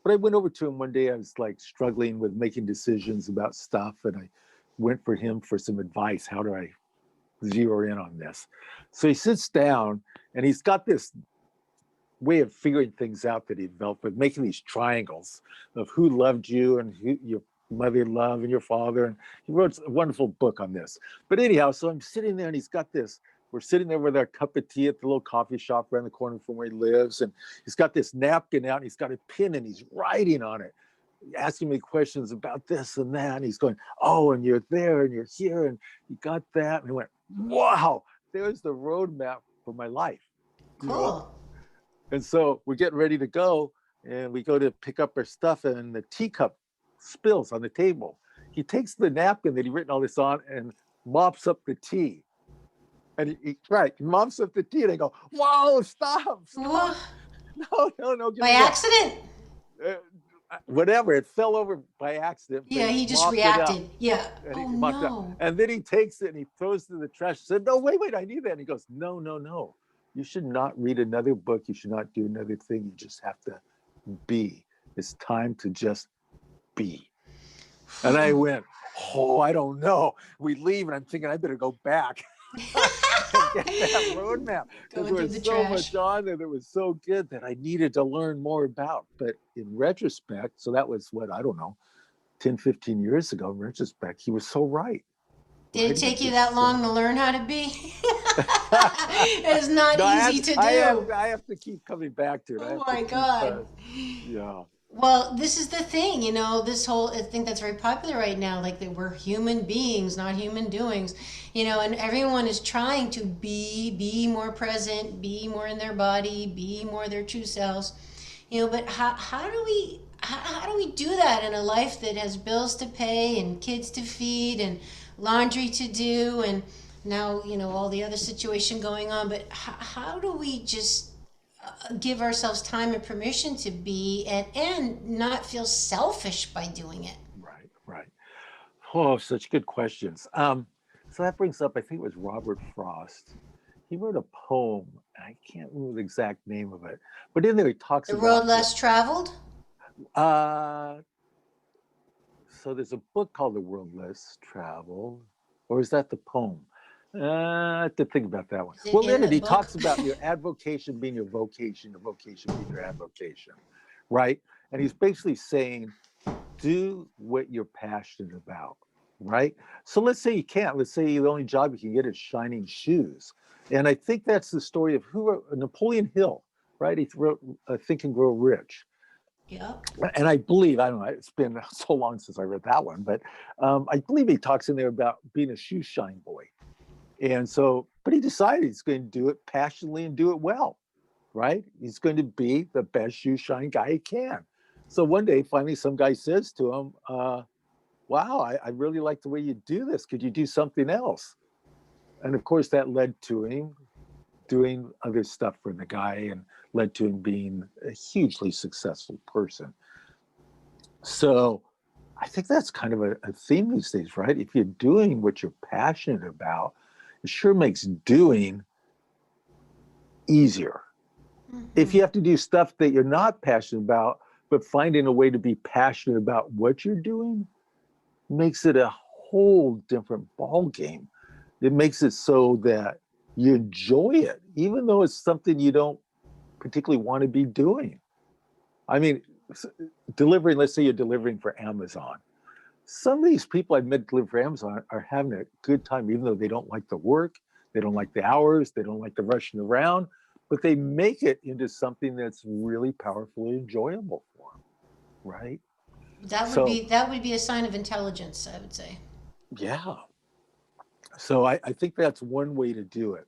But I went over to him one day. I was like struggling with making decisions about stuff. And I went for him for some advice. How do I zero in on this? So he sits down and he's got this way of figuring things out that he developed with making these triangles of who loved you and who your mother loved and your father. And he wrote a wonderful book on this. But anyhow, so I'm sitting there and he's got this. We're sitting there with our cup of tea at the little coffee shop around the corner from where he lives. And he's got this napkin out and he's got a pen and he's writing on it, asking me questions about this and that. And he's going, oh, and you're there and you're here and you got that. And I went, wow, there's the roadmap for my life, you know?
Cool.
And so we're getting ready to go, and we go to pick up our stuff, and the teacup spills on the table. He takes the napkin that he'd written all this on and mops up the tea. And he mops up the tea, and I go, "Whoa, stop,
Wha-
stop! No, no, no, give
By
me that."
accident?
Uh, Whatever, it fell over by accident, but
Yeah,
he
he just
mopped it up.
reacted. Yeah.
And
Oh
he mopped it up.
no.
And then he takes it and he throws it in the trash. He said, "No, wait, wait, I need that." And he goes, "No, no, no. You should not read another book. You should not do another thing. You just have to be. It's time to just be. And I went, oh, I don't know. We leave, and I'm thinking I better go back and get that roadmap because
Going
there
through
was
the
so
trash.
much on there that was so good that I needed to learn more about. But in retrospect, so that was what, I don't know, 10, 15 years ago, in retrospect, he was so right.
Did it
Right?
take
It
you
was
that long
so.
to learn how to be? It's not
No,
easy to do.
I have to keep coming back to it. I
Oh
have to
my
keep,
God.
yeah,
Well, this is the thing, this whole, I think that's very popular right now, like that we're human beings, not human doings, and everyone is trying to be more present, be more in their body, be more their true selves, but how do we do that in a life that has bills to pay and kids to feed and laundry to do and now, all the other situation going on, but how do we just give ourselves time and permission to be and not feel selfish by doing it?
right, right. Oh, such good questions. So that brings up, I think it was Robert Frost. He wrote a poem. I can't remember the exact name of it, but in there he talks
The road
about the.
less traveled.
Uh, so there's a book called The World Less Traveled, or is that the poem? I have to think about that one.
Is it
Well,
in
in
the
it, he
book?
talks about your advocation being your vocation being your advocation, right? And he's basically saying, do what you're passionate about, right? So let's say you can't. Let's say the only job you can get is shining shoes. And I think that's the story of who wrote Napoleon Hill, right? He wrote Think and Grow Rich.
Yep.
And I believe, I don't know, it's been so long since I read that one, but I believe he talks in there about being a shoe shine boy. And so, but he decided he's going to do it passionately and do it well, right? He's going to be the best shoe shine guy he can. So one day, finally, some guy says to him, wow, I really like the way you do this. Could you do something else? And of course, that led to him doing other stuff for the guy and led to him being a hugely successful person. So I think that's kind of a theme these days, right? If you're doing what you're passionate about, it sure makes doing easier. If
Hmm.
you have to do stuff that you're not passionate about, but finding a way to be passionate about what you're doing makes it a whole different ball game. It makes it so that you enjoy it, even though it's something you don't particularly want to be doing. I mean, delivering, let's say you're delivering for Amazon. Some of these people I've met delivering for Amazon are having a good time, even though they don't like the work, they don't like the hours, they don't like the rushing around, but they make it into something that's really powerfully enjoyable for them, right?
That would
So,
be that would be a sign of intelligence, I would say.
yeah. So I think that's one way to do it.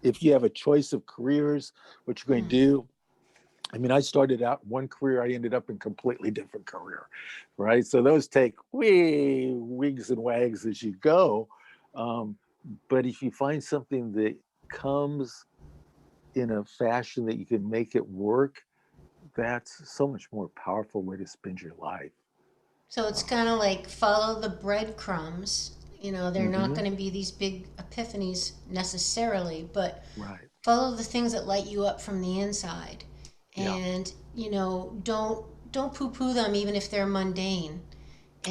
If you have a choice of careers, what you're going to do. I mean, I started out one career, I ended up in a completely different career, right? So those take wigs and wags as you go. Um, but if you find something that comes in a fashion that you can make it work, that's so much more powerful way to spend your life.
So it's
Um,
kind of like follow the breadcrumbs. They're not
mm-hmm,
going to be these big epiphanies necessarily, but
right.
follow the things that light you up from the inside.
Yeah.
And, don't poo-poo them even if they're mundane.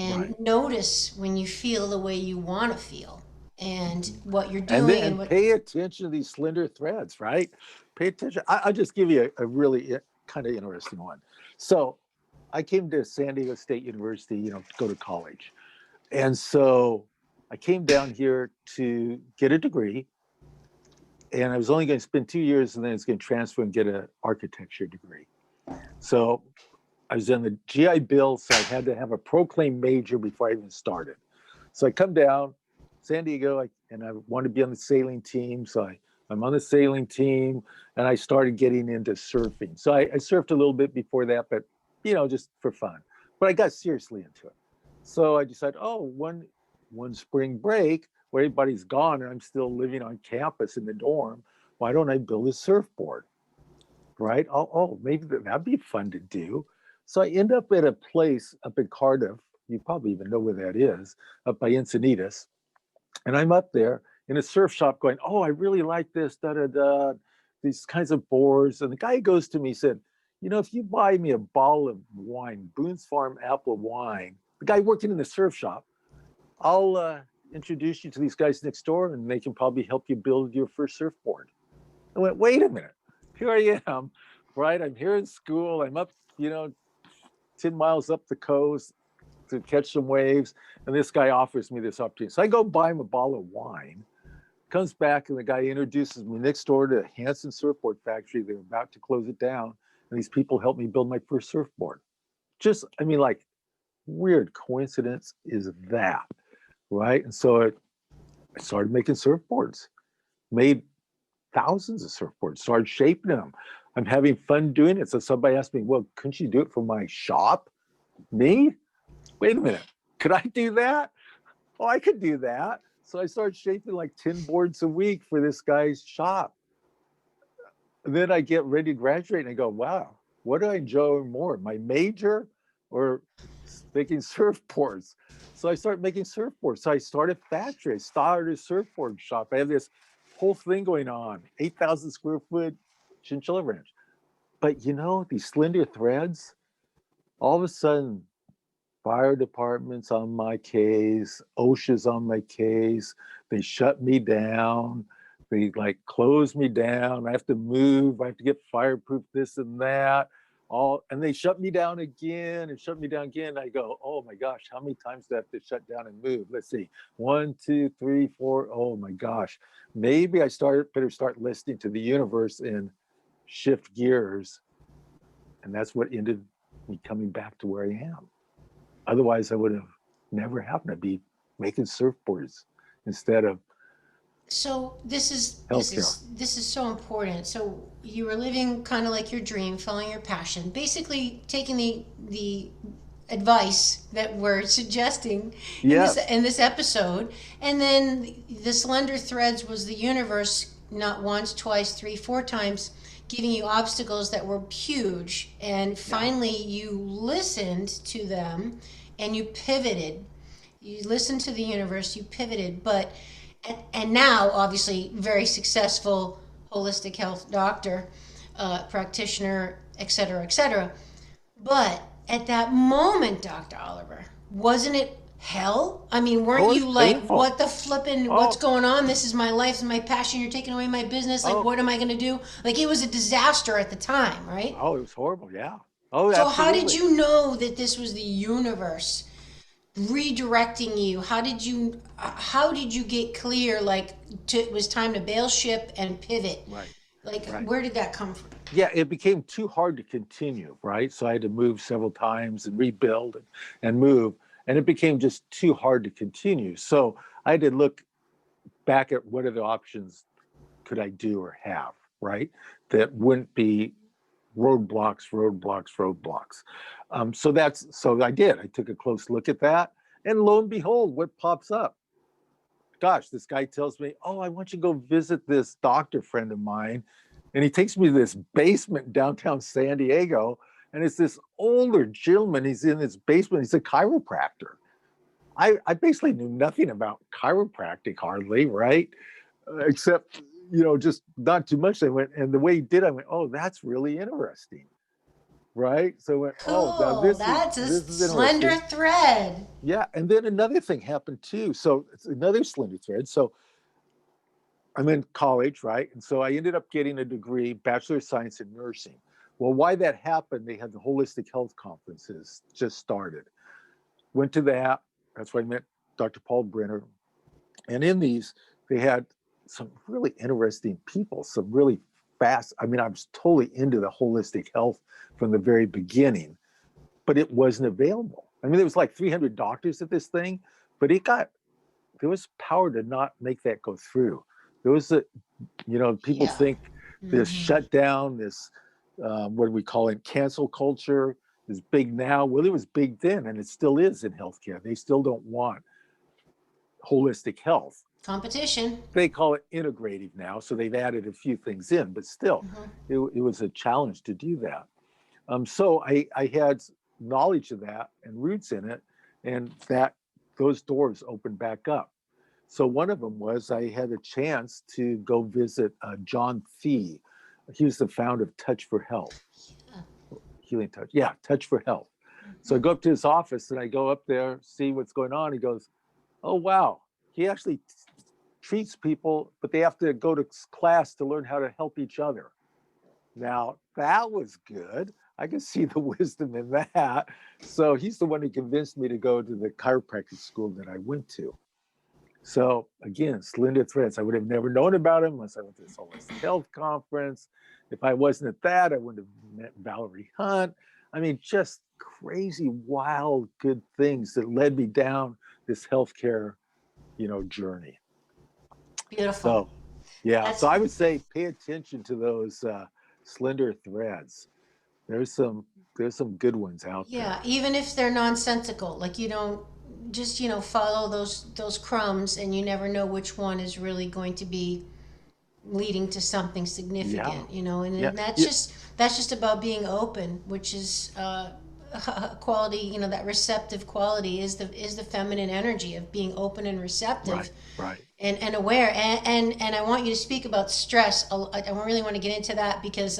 Right.
And notice when you feel the way you want to feel and
Mm-hmm.
what you're
And
doing
then
and what.
pay attention to these slender threads, right? Pay attention. I'll just give you a really kind of interesting one. So I came to San Diego State University, to go to college. And so I came down here to get a degree, and I was only going to spend 2 years, and then I was going to transfer and get an architecture degree. So I was in the GI Bill, so I had to have a proclaimed major before I even started. So I come down, San Diego, and I want to be on the sailing team. So I'm on the sailing team, and I started getting into surfing. So I surfed a little bit before that, but just for fun. But I got seriously into it. So I decided, oh, one spring break where everybody's gone and I'm still living on campus in the dorm. Why don't I build a surfboard? Right? Oh, maybe that'd be fun to do. So I end up at a place up in Cardiff. You probably even know where that is, up by Encinitas. And I'm up there in a surf shop going, oh, I really like this, da da da, these kinds of boards. And the guy goes to me, said, if you buy me a bottle of wine, Boone's Farm apple wine, the guy working in the surf shop, I'll introduce you to these guys next door and they can probably help you build your first surfboard. I went, wait a minute. Here I am, right? I'm here in school. I'm up, 10 miles up the coast to catch some waves. And this guy offers me this opportunity. So I go buy him a bottle of wine, comes back, and the guy introduces me next door to Hanson Surfboard Factory. They're about to close it down. And these people helped me build my first surfboard. Like, weird coincidence is that, right? And so I started making surfboards, made thousands of surfboards, started shaping them. I'm having fun doing it. So somebody asked me, well, couldn't you do it for my shop? Me? Wait a minute. Could I do that? Oh, I could do that. So I started shaping like 10 boards a week for this guy's shop. And then I get ready to graduate and I go, wow, what do I enjoy more, my major or making surfboards? So I started making surfboards. So I started a factory. I started a surfboard shop. I have this whole thing going on, 8,000 square foot chinchilla ranch. But these slender threads, all of a sudden, fire department's on my case, OSHA's on my case. They shut me down. They like close me down. I have to move. I have to get fireproof this and that. And they shut me down again and shut me down again. I go, oh my gosh, how many times do I have to shut down and move? Let's see, 1, 2, 3, 4. Oh my gosh, maybe I better start listening to the universe and shift gears. And that's what ended me coming back to where I am. Otherwise, I would have never happened to be making surfboards instead of
So this is this
healthcare.
is this is so important. So you were living kind of like your dream, following your passion, basically taking the advice that we're suggesting
Yes,
in this episode, and then the slender threads was the universe not once, twice, three, four times giving you obstacles that were huge, and
yeah,
finally you listened to them and you pivoted. You listened to the universe, you pivoted, but and now obviously very successful holistic health doctor, practitioner, etc., etc. But at that moment, Dr. Oliver, wasn't it hell? I mean, weren't
oh, it's
you like,
painful.
what the flippin', what's
Oh,
going on? This is my life, this is my passion. You're taking away my business. Like,
oh,
what am I going to do? Like, it was a disaster at the time, right?
oh, it was horrible. Yeah. Oh,
So, how did
absolutely.
you know that this was the universe redirecting you? How did you get clear, like, it was time to bail ship and pivot?
Right,
Like,
right.
where did that come from?
Yeah, it became too hard to continue, right? So I had to move several times and rebuild and move, and it became just too hard to continue. So I had to look back at what other options could I do or have, right? That wouldn't be roadblocks, roadblocks, roadblocks. So I did. I took a close look at that, and lo and behold, what pops up? Gosh, this guy tells me, "Oh, I want you to go visit this doctor friend of mine," and he takes me to this basement downtown San Diego, and it's this older gentleman. He's in his basement. He's a chiropractor. I basically knew nothing about chiropractic hardly, right? Except just not too much. I went, and the way he did, I went, oh, that's really interesting, right? So I went, oh, now
Cool.
this is
That's a
this is
slender
interesting.
thread.
Yeah, and then another thing happened too. So it's another slender thread. So I'm in college, right? And so I ended up getting a degree, Bachelor of Science in Nursing. Well, why that happened, they had the holistic health conferences just started. Went to that. That's where I met Dr. Paul Brenner. And in these, they had some really interesting people, some really fast. I mean, I was totally into the holistic health from the very beginning, but it wasn't available. I mean, there was like 300 doctors at this thing, but there was power to not make that go through. There was people
Yeah.
think this
Hmm.
shutdown, this, what do we call it, cancel culture is big now. Well, it was big then, and it still is in healthcare. They still don't want holistic health.
Competition.
They call it integrative now, so they've added a few things in, but still,
Hmm.
it was a challenge to do that. So I had knowledge of that and roots in it, and that those doors opened back up. So one of them was I had a chance to go visit John Fee. He was the founder of Touch for Health. healing touch. Yeah, touch for health. So I go up to his office and I go up there, see what's going on. He goes, oh, wow. He actually treats people, but they have to go to class to learn how to help each other. Now, that was good. I can see the wisdom in that. So he's the one who convinced me to go to the chiropractic school that I went to. So again, slender threads. I would have never known about him unless I went to this holistic health conference. If I wasn't at that, I wouldn't have met Valerie Hunt. I mean, just crazy, wild, good things that led me down this healthcare, journey.
Beautiful.
So, yeah. So
That's
I would say pay attention to those slender threads. There's some good ones out
Yeah,
there.
even if they're nonsensical, like you don't just, follow those crumbs and you never know which one is really going to be leading to something
Yeah.
significant, and
Yeah.
then
Yeah.
that's just about being open, which is quality, that receptive quality is the feminine energy of being open and receptive
Right. Right.
and aware. And I want you to speak about stress. I really want to get into that because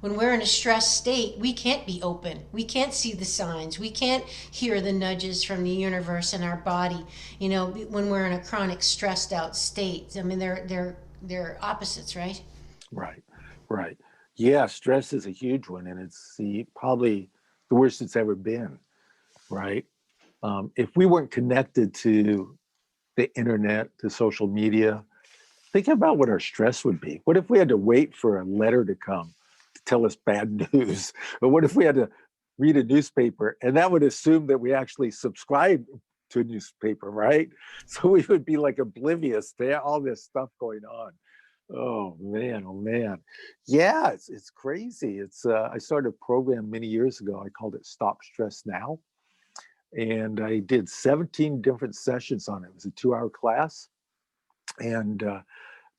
when we're in a stress state, we can't be open. We can't see the signs. We can't hear the nudges from the universe in our body. When we're in a chronic stressed out state. I mean, they're opposites, right?
Right. Right. Yeah. Stress is a huge one, and it's probably the worst it's ever been. Right. If we weren't connected to the internet, to social media, think about what our stress would be. What if we had to wait for a letter to come to tell us bad news? Or what if we had to read a newspaper and that would assume that we actually subscribe to a newspaper, right? So we would be like oblivious to all this stuff going on. Oh man, oh man. Yeah, it's crazy. I started a program many years ago. I called it Stop Stress Now. And I did 17 different sessions on it. It was a 2-hour class. And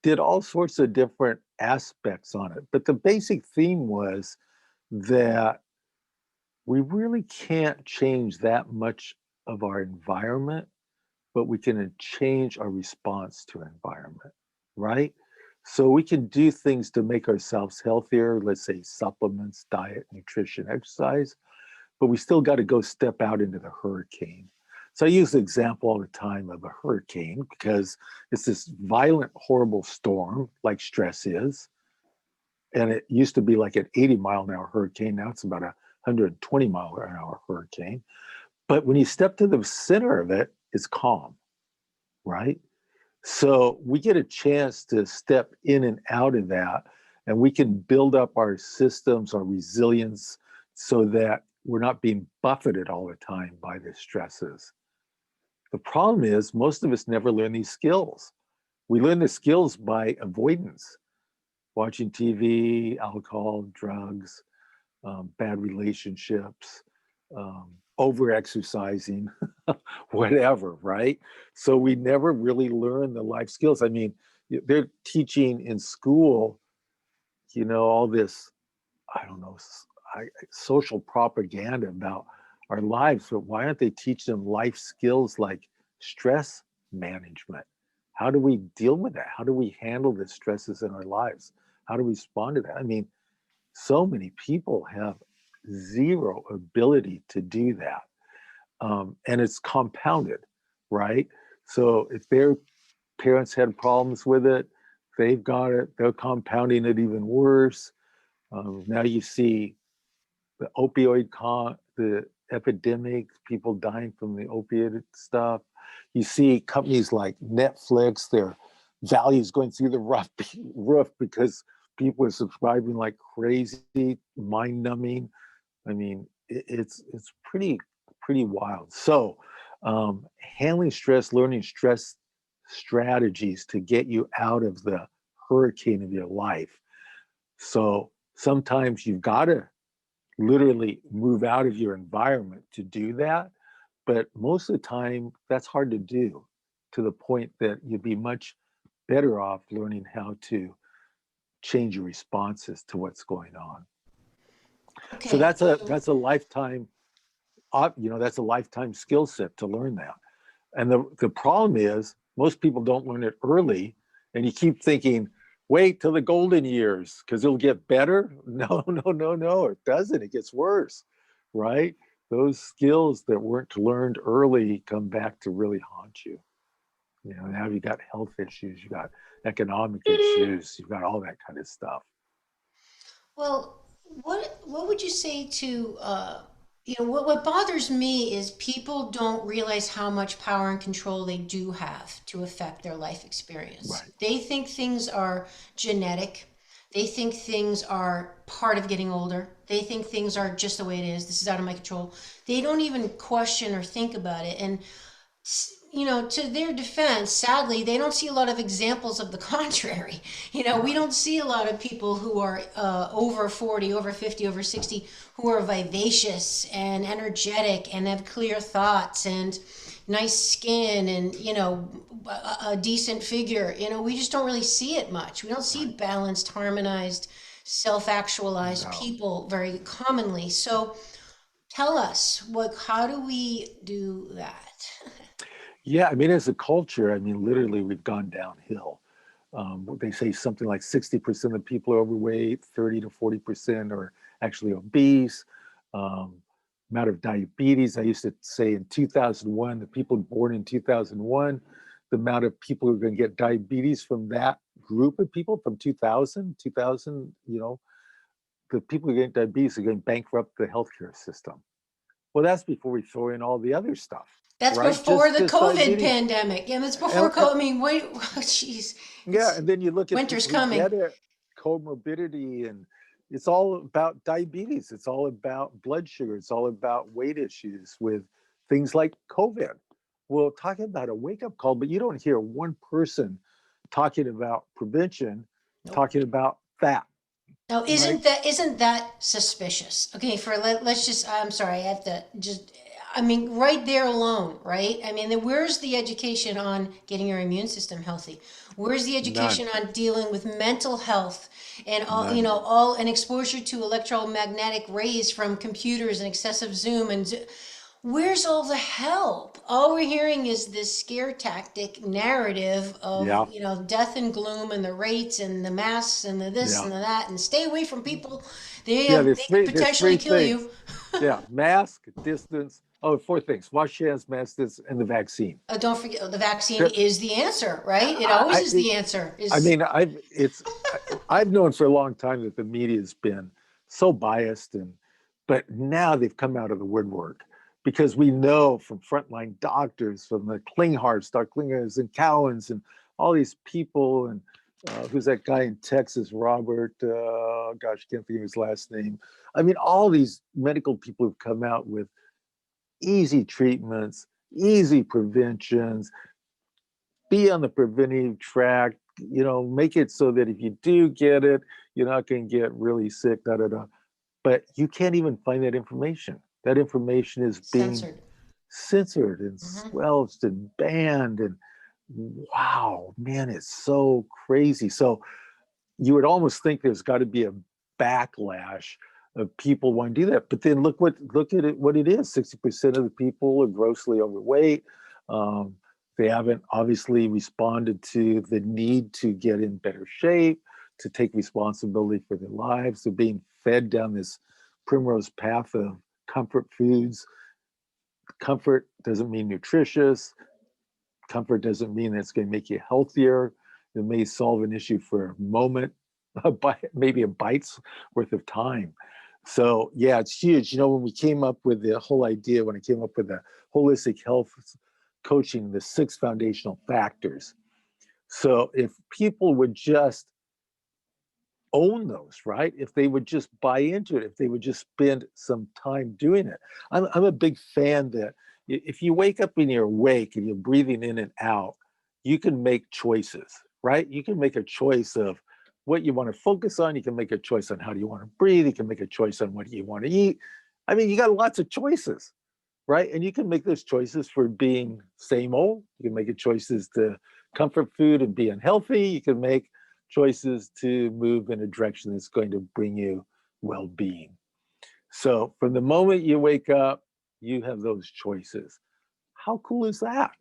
did all sorts of different aspects on it. But the basic theme was that we really can't change that much of our environment, but we can change our response to environment, right? So we can do things to make ourselves healthier, let's say supplements, diet, nutrition, exercise, but we still got to go step out into the hurricane. So I use the example all the time of a hurricane because it's this violent, horrible storm like stress is. And it used to be like an 80-mile-an-hour hurricane. Now it's about a 120-mile-an-hour hurricane. But when you step to the center of it, it's calm, right? So we get a chance to step in and out of that, and we can build up our systems, our resilience, so that we're not being buffeted all the time by the stresses. The problem is most of us never learn these skills. We learn the skills by avoidance, watching TV, alcohol, drugs, bad relationships, over exercising, whatever, right? So we never really learn the life skills. I mean, they're teaching in school, all this, I don't know, social propaganda about our lives, but why aren't they teaching them life skills like stress management? How do we deal with that? How do we handle the stresses in our lives? How do we respond to that? I mean, so many people have zero ability to do that. And it's compounded, right? So if their parents had problems with it, they've got it, they're compounding it even worse. Now you see the the epidemic, people dying from the opiate stuff. You see companies like Netflix, their values going through the roof because people are subscribing like crazy, mind numbing. I mean, it's pretty wild. So, handling stress, learning stress strategies to get you out of the hurricane of your life. So sometimes you've got to literally move out of your environment to do that. But most of the time, that's hard to do to the point that you'd be much better off learning how to change your responses to what's going on. So
Okay.
that's a lifetime, that's a lifetime skill set to learn that. And the problem is most people don't learn it early, and you keep thinking, wait till the golden years because it'll get better. No, no, no, no, it doesn't. It gets worse, right? Those skills that weren't learned early come back to really haunt you. You know, now you got health issues, you got economic issues, you've got all that kind of stuff.
Well, what would you say to what bothers me is people don't realize how much power and control they do have to affect their life experience.
Right.
They think things are genetic. They think things are part of getting older. They think things are just the way it is. This is out of my control. They don't even question or think about it. And to their defense, sadly, they don't see a lot of examples of the contrary. We
Right.
don't see a lot of people who are over 40, over 50, over 60, who are vivacious and energetic and have clear thoughts and nice skin and, a decent figure. We just don't really see it much. We don't see
Right.
balanced, harmonized, self-actualized
No.
people very commonly. So tell us, how do we do that?
Yeah, I mean, as a culture, I mean, literally, we've gone downhill. They say something like 60% of people are overweight, 30 to 40% are actually obese. Um, Amount of diabetes, I used to say in 2001, the people born in 2001, the amount of people who are going to get diabetes from that group of people from 2000, the people who get diabetes are going to bankrupt the healthcare system. Well, that's before we throw in all the other stuff,
That's
right?
before the
Just
COVID
diabetes.
pandemic. And it's before
And
COVID. I mean, wait, jeez,
yeah,
it's
and then you look at
winter's
people who
coming.
get it, comorbidity, and it's all about diabetes. It's all about blood sugar. It's all about weight issues with things like COVID. Well, talking about a wake up call, but you don't hear one person talking about prevention,
Nope.
talking about that,
Now,
right?
isn't that suspicious? Okay, let's just. I'm sorry, I have to just. I mean, right there alone, right? I mean, where's the education on getting your immune system healthy? Where's the
None,
education on dealing with mental health and
none.
all an exposure to electromagnetic rays from computers and excessive Zoom and where's all the help? All we're hearing is this scare tactic narrative of,
Yeah,
death and gloom and the rates and the masks and the this
yeah,
and the that and stay away from people.
yeah.
They
There's
could
there's
potentially
three
kill
things.
you.
Yeah, mask, distance. Oh, four things: wash your hands, mask, distance, and the vaccine.
Don't forget, the vaccine
That
is the answer, right? It always is the answer.
I
Is
mean, I've known for a long time that the media has been so biased, but now they've come out of the woodwork because we know from frontline doctors, from the Klingharts, Dr. Klingharts and Cowans, and all these people, and who's that guy in Texas, Robert? Gosh, I can't think of his last name. I mean, all these medical people have come out with easy treatments, easy preventions, be on the preventive track, make it so that if you do get it, you're not going to get really sick, da da da. But you can't even find that information. That information is being
censored.
censored and
Hmm.
squelched and banned. And wow, man, it's so crazy. So you would almost think there's got to be a backlash of people wanting to do that. But then look at it what it is. 60% of the people are grossly overweight. Um, they haven't obviously responded to the need to get in better shape, to take responsibility for their lives. They're being fed down this primrose path of comfort foods. Comfort doesn't mean nutritious. Comfort doesn't mean that it's going to make you healthier. It may solve an issue for a moment, maybe a bite's worth of time. So yeah, it's huge. When we came up with the whole idea, when I came up with the holistic health coaching, the six foundational factors. So if people would just own those, right? If they would just buy into it, if they would just spend some time doing it. I'm a big fan that if you wake up and you're awake and you're breathing in and out, you can make choices, right? You can make a choice of what you want to focus on. You can make a choice on how do you want to breathe. You can make a choice on what you want to eat. I mean, you got lots of choices, right? And you can make those choices for being same old. You can make choices to comfort food and be unhealthy. You can make choices to move in a direction that's going to bring you well-being. So from the moment you wake up, you have those choices. How cool is that?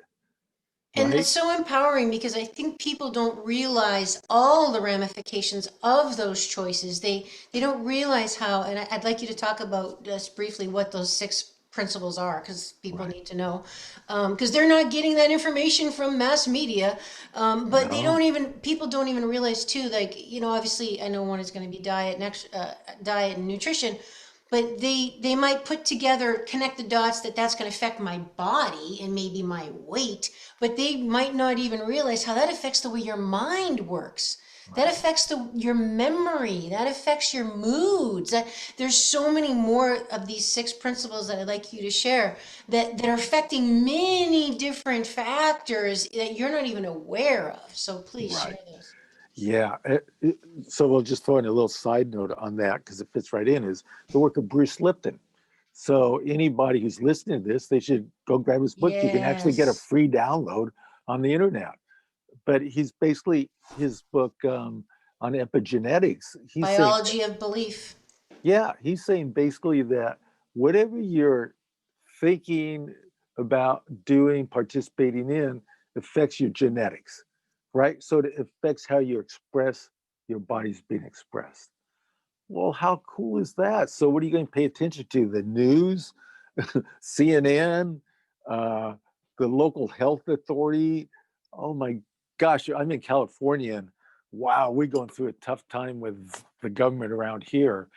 And that's
right?
so empowering because I think people don't realize all the ramifications of those choices. They don't realize how, and I'd like you to talk about just briefly what those six principles are because people
Right.
need to know. Because they're not getting that information from mass media. But they don't
No.
even, people don't even realize too, like, obviously I know one is going to be diet and nutrition, but they might put together, connect the dots that that's going to affect my body and maybe my weight, but they might not even realize how that affects the way your mind works. That
Right.
affects your memory. That affects your moods. There's so many more of these six principles that I'd like you to share that are affecting many different factors that you're not even aware of. So please share
Right.
those.
Yeah. So we'll just throw in a little side note on that because it fits right in is the work of Bruce Lipton. So anybody who's listening to this, they should go grab his book. You can actually get a
Yes.
free download on the internet. But he's basically his book on epigenetics. He's saying,
Biology of belief.
yeah, he's saying basically that whatever you're thinking about doing, participating in, affects your genetics, right? So it affects how you express your body's being expressed. Well, how cool is that? So, what are you going to pay attention to? The news, CNN, uh, the local health authority? Oh my gosh, I'm in California and wow, we're going through a tough time with the government around here.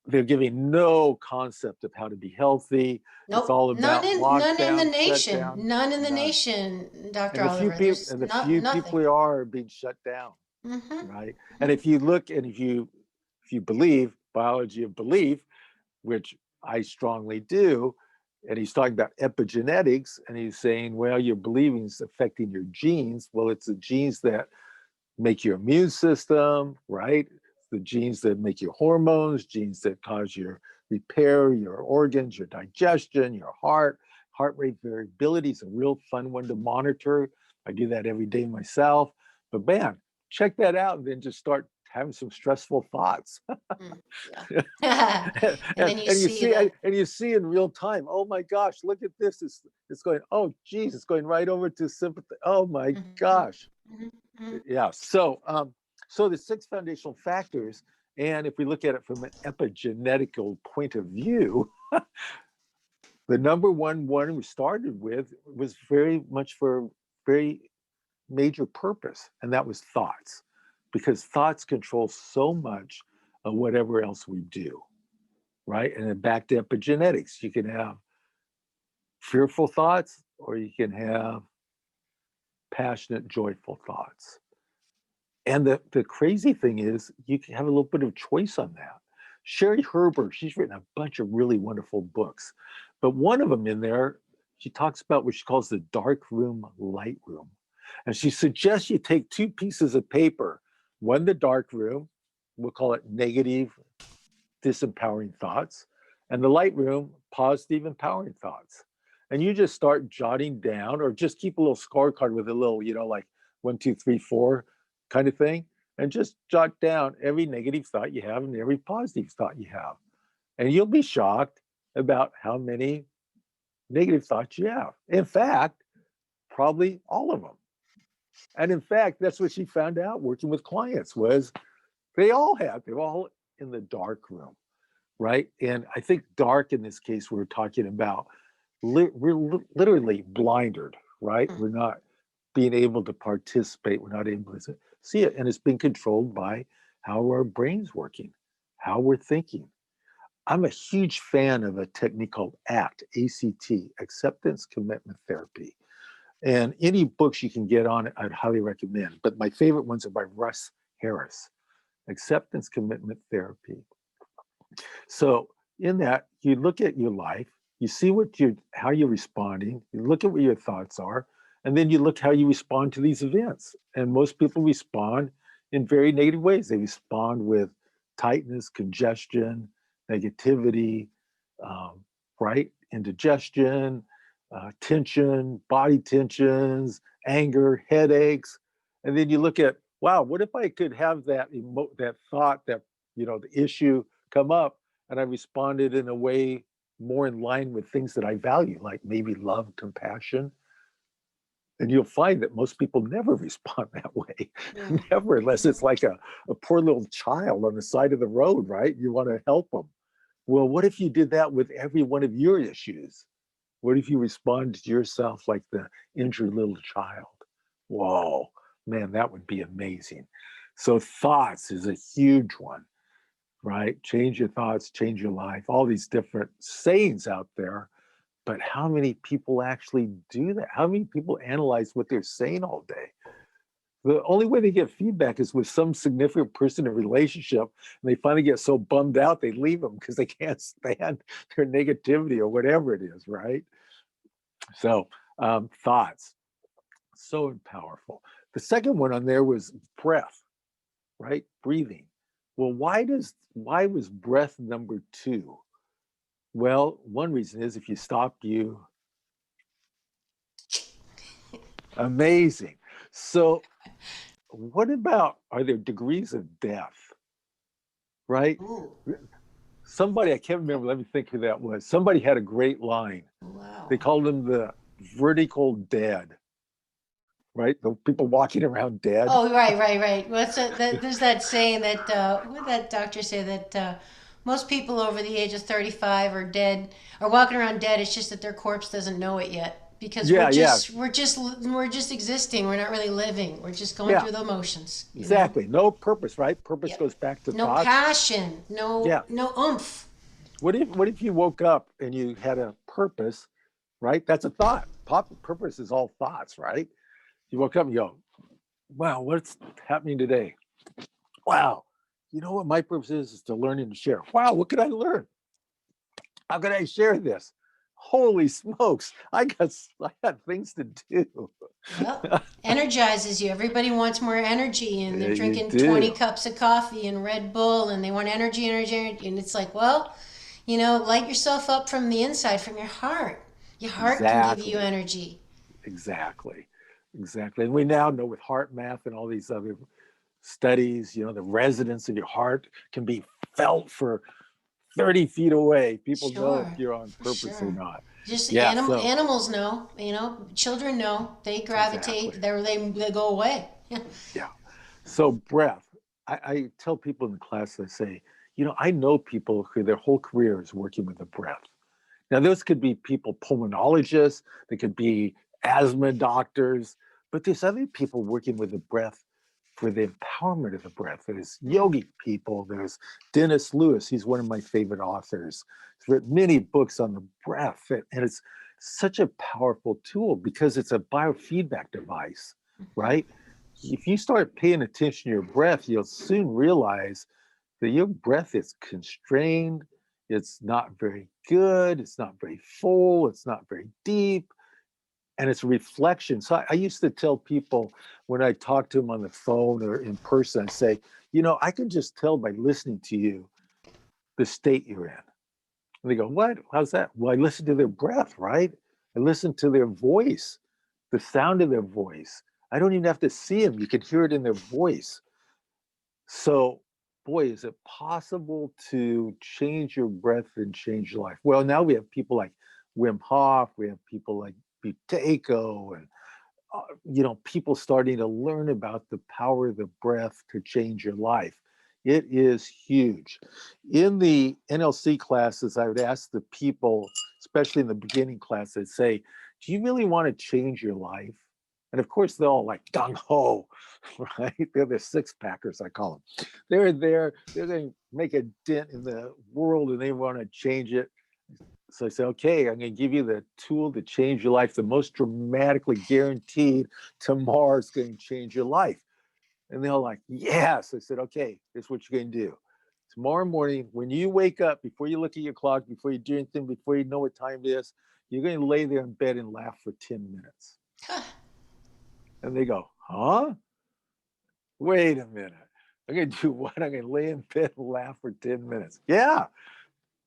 They're giving no concept of how to be healthy. It's
Nope,
all about
none in the
lockdown,
nation,
shutdown,
none in the
none.
nation, Dr.
And the few
Oliver.
people
There's
and the
not
few
nothing.
people are being shut down,
Mm-hmm.
right? And if you look and if you believe biology of belief, which I strongly do, and he's talking about epigenetics, and he's saying, well, your believing is affecting your genes. Well, it's the genes that make your immune system, right? The genes that make your hormones, genes that cause your repair, your organs, your digestion, your heart rate variability is a real fun one to monitor. I do that every day myself. But man, check that out and then just start having some stressful thoughts.
Mm, yeah. And then you
And you
see
see
that.
and you see in real time, oh my gosh, look at this. It's going, oh geez, it's going right over to sympathy. Oh my
Mm-hmm,
gosh.
mm-hmm,
Yeah. So the six foundational factors, and if we look at it from an epigenetical point of view, the number one we started with was very much for a very major purpose, and that was thoughts, because thoughts control so much of whatever else we do, right? And then back to epigenetics, you can have fearful thoughts or you can have passionate, joyful thoughts. And the crazy thing is, you can have a little bit of choice on that. Sherry Herbert, she's written a bunch of really wonderful books, but one of them in there, she talks about what she calls the dark room, light room. And she suggests you take two pieces of paper, one the dark room, we'll call it negative, disempowering thoughts, and the light room, positive, empowering thoughts. And you just start jotting down, or just keep a little scorecard with a little, like 1, 2, 3, 4 kind of thing, and just jot down every negative thought you have and every positive thought you have. And you'll be shocked about how many negative thoughts you have. In fact, probably all of them. And in fact, that's what she found out working with clients was they're all in the dark room, right? And I think dark in this case, we're talking about we're literally blinded, right? We're not being able to participate. We're not able to see it. And it's being controlled by how our brain's working, how we're thinking. I'm a huge fan of a technique called ACT, ACT, Acceptance Commitment Therapy. And any books you can get on it, I'd highly recommend. But my favorite ones are by Russ Harris, Acceptance Commitment Therapy. So in that, you look at your life, you see how you're responding, you look at what your thoughts are, and then you look how you respond to these events. And most people respond in very negative ways. They respond with tightness, congestion, negativity, um, right? Indigestion, tension, body tensions, anger, headaches. And then you look at, wow, what if I could have that thought, that, the issue come up, and I responded in a way more in line with things that I value, like maybe love, compassion. And you'll find that most people never respond that way.
No.
Never, unless it's like a poor little child on the side of the road, right? You want to help them. Well, what if you did that with every one of your issues? What if you responded to yourself like the injured little child? Whoa, man, that would be amazing. So thoughts is a huge one, right? Change your thoughts, change your life, all these different sayings out there. But how many people actually do that? How many people analyze what they're saying all day? The only way they get feedback is with some significant person in a relationship, and they finally get so bummed out they leave them because they can't stand their negativity or whatever it is, right? So thoughts, so powerful. The second one on there was breath, right? Breathing. Well, why was breath number two? Well, one reason is if you stop, you amazing. So what about, are there degrees of death, right?
Ooh,
Somebody, I can't remember, let me think who that was. Somebody had a great line.
wow.
They called them the vertical dead, right? The people walking around dead.
Oh, right. What's there's that saying that what did that doctor say that most people over the age of 35 are dead, are walking around dead. It's just that their corpse doesn't know it yet because
Yeah, yeah,
we're just existing. We're not really living. We're just going
yeah,
through the motions, you know?
exactly. No purpose, right? Purpose
Yep.
goes back to
No
thoughts.
passion,
Yeah.
no oomph.
What if you woke up and you had a purpose, right? That's a thought. Purpose is all thoughts, right? You woke up and you go, wow, what's happening today? Wow. You know what my purpose is to learn and share. Wow, what could I learn? How can I share this? Holy smokes, I got things to do.
Yep. Energizes you. Everybody wants more energy and they're
Yeah, you
drinking 20
do.
cups of coffee and Red Bull and they want energy. And it's like, well, light yourself up from the inside, from your heart. Your heart can give you
Exactly.
energy.
Exactly. Exactly. And we now know with heart math and all these other studies, the resonance of your heart can be felt for 30 feet away. People know if
Sure,
you're on
for
purpose or
sure.
not.
Just
Yeah. So,
animals know, children know. They
exactly.
gravitate, they go away.
Yeah. So, breath. I tell people in the class, I say, I know people who their whole career is working with the breath. Now, those could be people, pulmonologists, they could be asthma doctors, but there's other people working with the breath for the empowerment of the breath. There's
Mm,
yogic people. There's Dennis Lewis. He's one of my favorite authors. He's written many books on the breath, and it's such a powerful tool because it's a biofeedback device,
mhm.
right? If you start paying attention to your breath, you'll soon realize that your breath is constrained. It's not very good. It's not very full. It's not very deep. And it's a reflection. So I used to tell people when I talk to them on the phone or in person, I say, I can just tell by listening to you the state you're in. And they go, what? How's that? Well, I listen to their breath, right? I listen to their voice, the sound of their voice. I don't even have to see them. You can hear it in their voice. So, boy, is it possible to change your breath and change your life? Well, now we have people like Wim Hof, we have people like Buteyko, and people starting to learn about the power of the breath to change your life. It is huge. In the NLC classes, I would ask the people, especially in the beginning class, I'd say, do you really want to change your life? And of course, they're all like gung ho, right? They're the six packers, I call them. They're going to make a dent in the world and they want to change it. So I said, okay, I'm going to give you the tool to change your life, the most dramatically guaranteed tomorrow is going to change your life. And they're all like, yes. I said, okay, here's what you're going to do. Tomorrow morning, when you wake up, before you look at your clock, before you do anything, before you know what time it is, you're going to lay there in bed and laugh for 10 minutes. And they go, huh? Wait a minute. I'm going to do what? I'm going to lay in bed and laugh for 10 minutes. Yeah.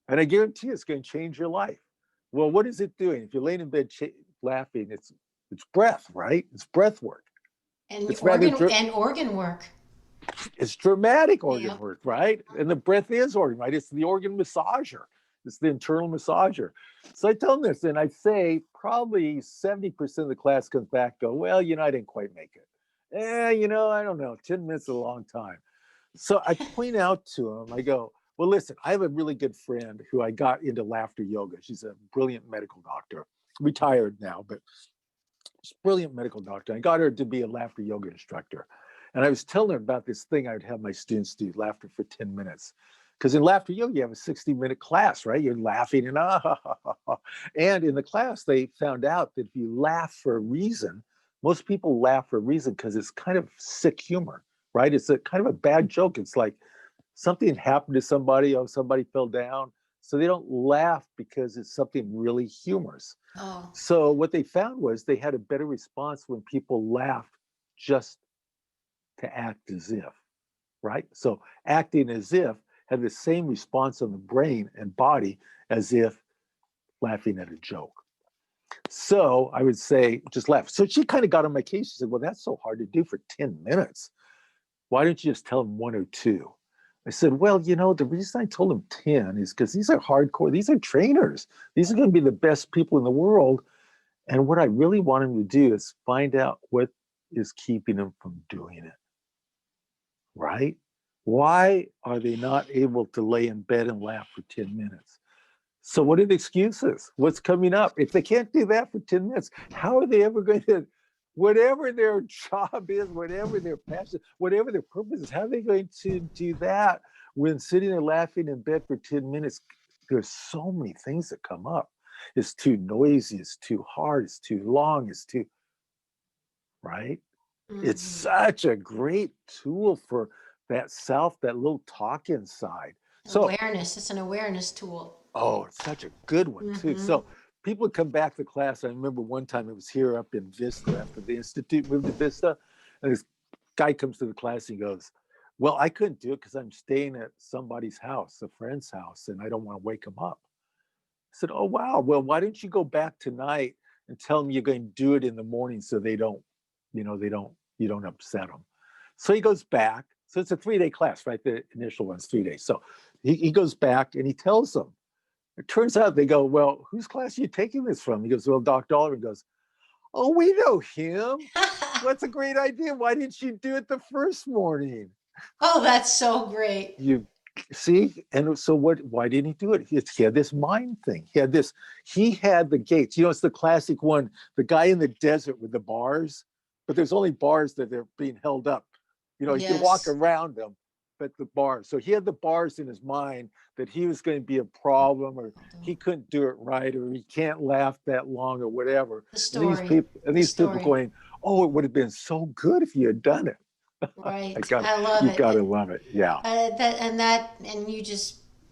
And I guarantee it's going to change your life. Well, what is it doing? If you're laying in bed laughing, it's breath, right? It's breath work.
And
It's rather
organ work.
it's dramatic organ
Yep.
work, right? And the breath is organ, right? It's the organ massager. It's the internal massager. So I tell them this, and I say probably 70% of the class comes back, go, well, I didn't quite make it. I don't know, 10 minutes is a long time. So I point out to them, I go, well, listen, I have a really good friend who I got into laughter yoga. She's a brilliant medical doctor, retired now, but she's a brilliant medical doctor. I got her to be a laughter yoga instructor. And I was telling her about this thing I would have my students do, laughter for 10 minutes. Because in laughter yoga, you have a 60-minute class, right? You're laughing and And in the class, they found out that if you laugh for a reason, most people laugh for a reason because it's kind of sick humor, right? It's a kind of a bad joke. It's like something happened to somebody, somebody fell down. So they don't laugh because it's something really humorous.
Oh.
So what they found was they had a better response when people laughed just to act as if, right? So acting as if had the same response on the brain and body as if laughing at a joke. So I would say, just laugh. So she kind of got on my case. She said, well, that's so hard to do for 10 minutes. Why don't you just tell them 1 or 2? I said, well, the reason I told them 10 is because these are hardcore. These are trainers. These are going to be the best people in the world. And what I really want them to do is find out what is keeping them from doing it. Right? Why are they not able to lay in bed and laugh for 10 minutes? So what are the excuses? What's coming up? If they can't do that for 10 minutes, how are they ever going to, whatever their job is, whatever their passion, whatever their purpose is, how are they going to do that when sitting there laughing in bed for 10 minutes? There's so many things that come up. It's too noisy, it's too hard, it's too long, it's too, right?
Mm-hmm.
It's such a great tool for that self, that little talk inside. So
Awareness. It's an awareness tool.
oh, it's such a good one too. So people would come back to class. I remember one time it was here up in Vista after the Institute moved to Vista. And this guy comes to the class and he goes, well, I couldn't do it because I'm staying at somebody's house, a friend's house, and I don't want to wake him up. I said, oh, wow. Well, why don't you go back tonight and tell them you're going to do it in the morning so they don't, you don't upset them. So he goes back. So it's a 3-day class, right? The initial one's 3 days. So he goes back and he tells them. It turns out they go, well, whose class are you taking this from? He goes, well, Dr. Oliver. Goes, oh, we know him. What's a great idea? Why didn't you do it the first morning?
Oh, that's so great.
You see, and so why didn't he do it? He had this mind thing. He had the gates. It's the classic one, the guy in the desert with the bars, but there's only bars that are being held up. You can walk around them, but the bars. So he had the bars in his mind that he was going to be a problem, or he couldn't do it right, or he can't laugh that long, or whatever.
The story.
And these people going, oh, it would have been so good if you had done it.
Right. I love
you
it.
gotta love it. Yeah.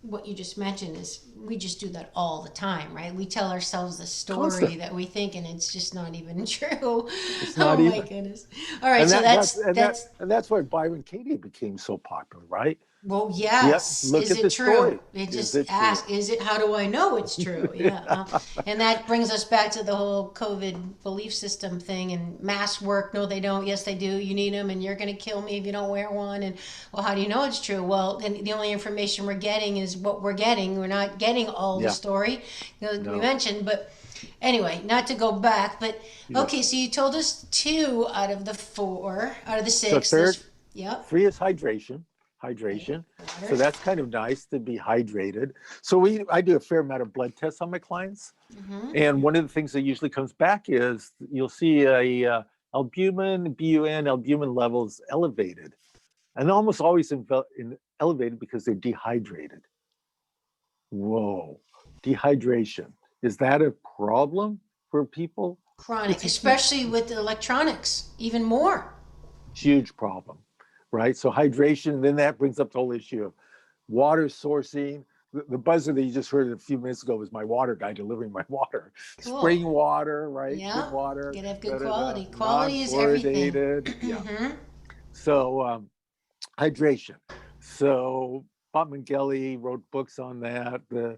What you just mentioned is we just do that all the time, right? We tell ourselves the story
Constant.
that we think, and it's just not even true.
It's
Oh
not
my
even.
goodness. All right.
And
So
that's why Byron Katie became so popular, right?
well,
Yep.
yes.
Look
Is
at
it
the
true?
story.
It
Is
just
it true?
ask, is it, how do I know it's true? Yeah. And that brings us back to the whole COVID belief system thing and masks work. No, they don't. Yes, they do. You need them and you're going to kill me if you don't wear one. And well, how do you know it's true? Well, then the only information we're getting is what we're getting. We're not getting all the story we mentioned, but anyway, not to go back, but okay, so you told us 2 out of the 4, out of the 6.
So third,
Yep.
3 is hydration. Hydration. So that's kind of nice to be hydrated. So I do a fair amount of blood tests on my clients. And one of the things that usually comes back is you'll see a albumin, BUN, albumin levels elevated. And almost always elevated because they're dehydrated. Whoa, dehydration. Is that a problem for people?
Chronic, especially with the electronics, even more.
Huge problem, right? So hydration, and then that brings up the whole issue of water sourcing. The buzzer that you just heard a few minutes ago was my water guy delivering my water.
Cool.
Spring water, right?
Yeah.
Good water.
You gotta have good quality. Quality is everything.
Yeah. So hydration. So Bob Mengele wrote books on that. The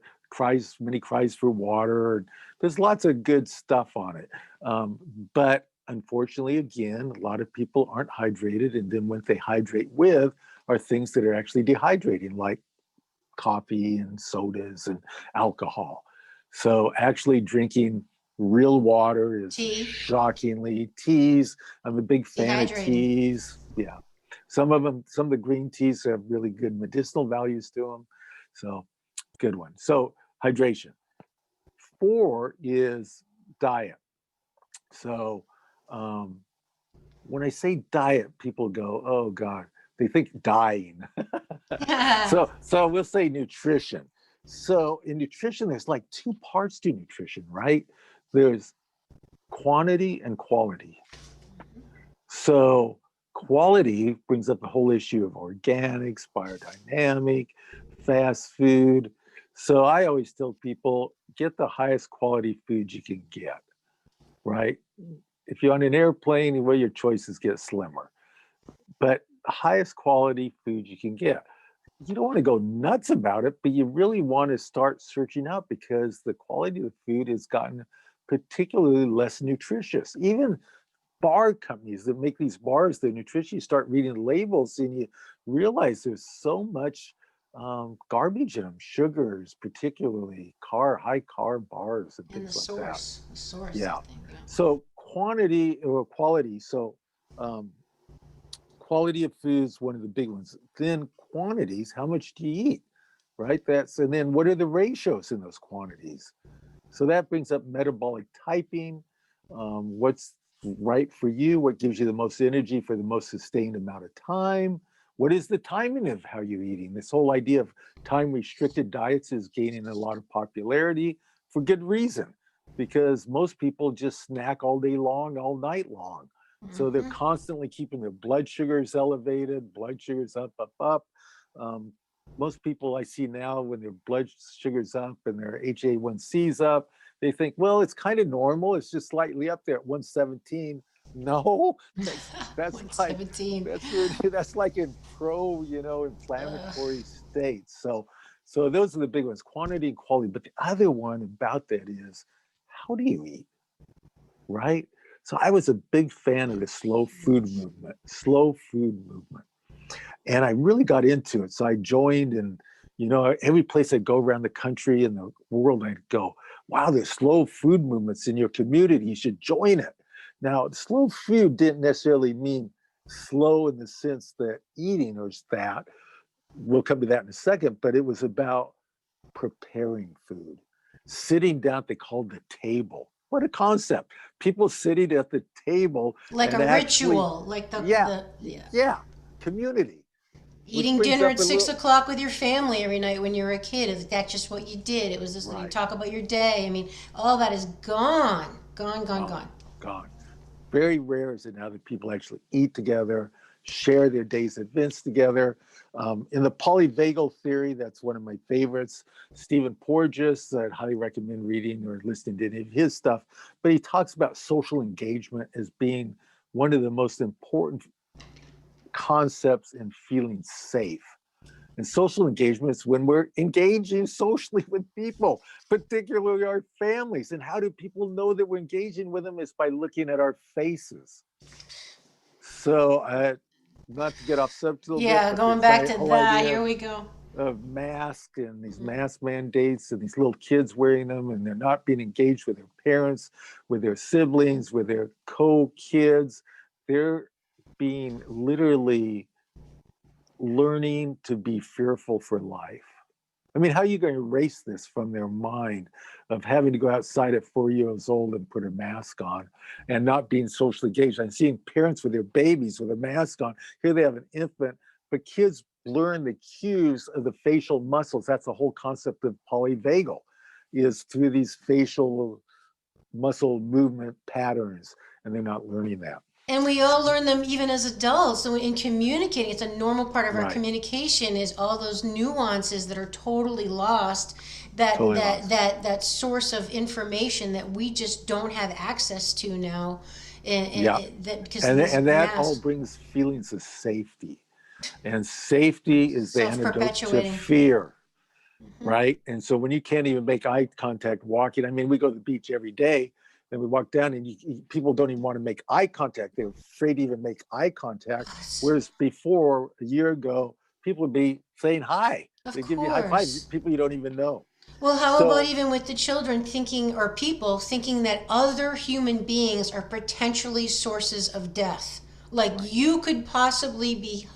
many cries for water. There's lots of good stuff on it. But unfortunately, again, a lot of people aren't hydrated. And then what they hydrate with are things that are actually dehydrating, like coffee and sodas and alcohol. So actually drinking real water is
Tea,
shockingly teas. I'm a big fan of
dehydrating.
teas. Yeah. Some of the green teas have really good medicinal values to them. So good one. So hydration. 4 is diet. So um, when I say diet, people go, "Oh God," they think dying. So we'll say nutrition. So in nutrition, there's like 2 parts to nutrition, right? There's quantity and quality. So quality brings up the whole issue of organics, biodynamic, fast food. So I always tell people, get the highest quality food you can get, right? If you're on an airplane, well, your choices get slimmer, but highest quality food you can get. You don't want to go nuts about it, but you really want to start searching out because the quality of the food has gotten particularly less nutritious. Even bar companies that make these bars, the nutrition, you start reading labels and you realize there's so much garbage in them, sugars, particularly high carb bars and
And
things like that.
the source, I
Yeah.
think. Yeah.
So quantity or quality. So um, quality of food is one of the big ones. Then quantities, how much do you eat? Right? And then what are the ratios in those quantities? So that brings up metabolic typing. What's right for you? What gives you the most energy for the most sustained amount of time? What is the timing of how you're eating? This whole idea of time restricted diets is gaining a lot of popularity for good reason, because most people just snack all day long, all night long. So they're
Mm-hmm.
constantly keeping their blood sugars elevated, blood sugars up, up, up. Um, Most people I see now, when their blood sugar's up and their HA1C's up, they think, well, it's kind of normal. It's just slightly up there at 117. No, that's like
117.
that's like in inflammatory states. So those are the big ones, quantity and quality. But the other one about that is, how do you eat, right? So I was a big fan of the slow food movement. And I really got into it. So I joined, and every place I'd go around the country and the world, I'd go, wow, there's slow food movements in your community. You should join it. Now, slow food didn't necessarily mean slow in the sense that eating or that. We'll come to that in a second, but it was about preparing food, sitting down. They called the table. What a concept. People sitting at the table
Like
and
a
actually,
ritual, like
yeah,
yeah.
yeah, community, which
Eating
brings
dinner
up
at
a
six
little,
o'clock with your family every night when you were a kid. Is that just what you did? It was just you
right,
talk about your day. I mean, all that is gone, gone, gone,
gone,
gone.
gone. Very rare is it now that people actually eat together, share their day's events together. In the polyvagal theory, that's one of my favorites. Stephen Porges, I'd highly recommend reading or listening to any of his stuff. But he talks about social engagement as being one of the most important concepts in feeling safe. And social engagement is when we're engaging socially with people, particularly our families. And how do people know that we're engaging with them? Is by looking at our faces. So, not to get off subject a little bit,
Yeah,
but
going
this
back to
whole
that.
idea
Here we go.
of mask and these
Mm-hmm.
mask mandates and these little kids wearing them, and they're not being engaged with their parents, with their siblings, with their co-kids. They're being literally learning to be fearful for life. I mean, how are you going to erase this from their mind of having to go outside at 4 years old and put a mask on and not being socially engaged? I'm seeing parents with their babies with a mask on. Here they have an infant, but kids learn the cues of the facial muscles. That's the whole concept of polyvagal, is through these facial muscle movement patterns, and they're not learning that.
And we all learn them even as adults. So in communicating, it's a normal part of our
Right.
communication is all those nuances that are totally lost. That
Totally
that
lost.
that that source of information that we just don't have access to now,
Yeah.
that because of
And
these
that all
masks,
brings feelings of safety. And safety is the antidote to
self-perpetuating.
fear,
Hmm.
right? And so when you can't even make eye contact walking, I mean, we go to the beach every day, then we walk down, and people don't even want to make eye contact. They're afraid to even make eye contact. Whereas before, a year ago, people would be saying hi.
Of
They give you high five,
course.
people you don't even know.
Well, how about
So,
even with the children thinking, or people thinking that other human beings are potentially sources of death? Like
right.
you could possibly be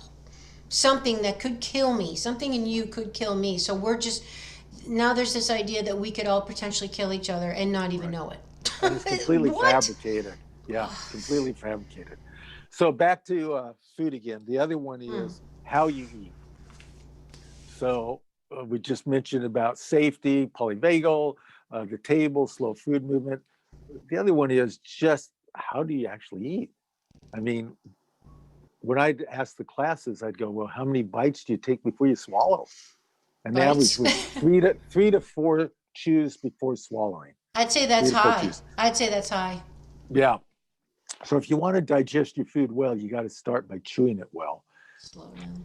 something that could kill me, something in you could kill me. So we're just, now there's this idea that we could all potentially kill each other and not even
Right.
know it.
And it's completely
What?
fabricated. Yeah, completely fabricated. So back to food again. The other one
Hmm.
is how you eat. So we just mentioned about safety, polyvagal, the table, slow food movement. The other one is just how do you actually eat? I mean, when I'd ask the classes, I'd go, well, how many bites do you take before you swallow? And the average
Bites?
was three to four chews before swallowing.
I'd say
Three
that's
to four
high.
chews.
I'd say that's high.
Yeah. So if you want to digest your food well, you got to start by chewing it well.
Slow down.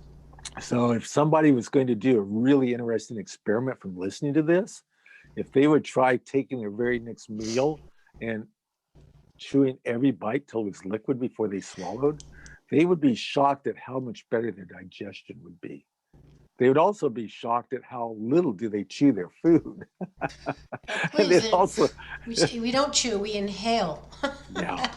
So if somebody was going to do a really interesting experiment from listening to this, if they would try taking their very next meal and chewing every bite till it was liquid before they swallowed, they would be shocked at how much better their digestion would be. They would also be shocked at how little do they chew their food. And
Please,
then also,
we don't chew, we inhale.
yeah,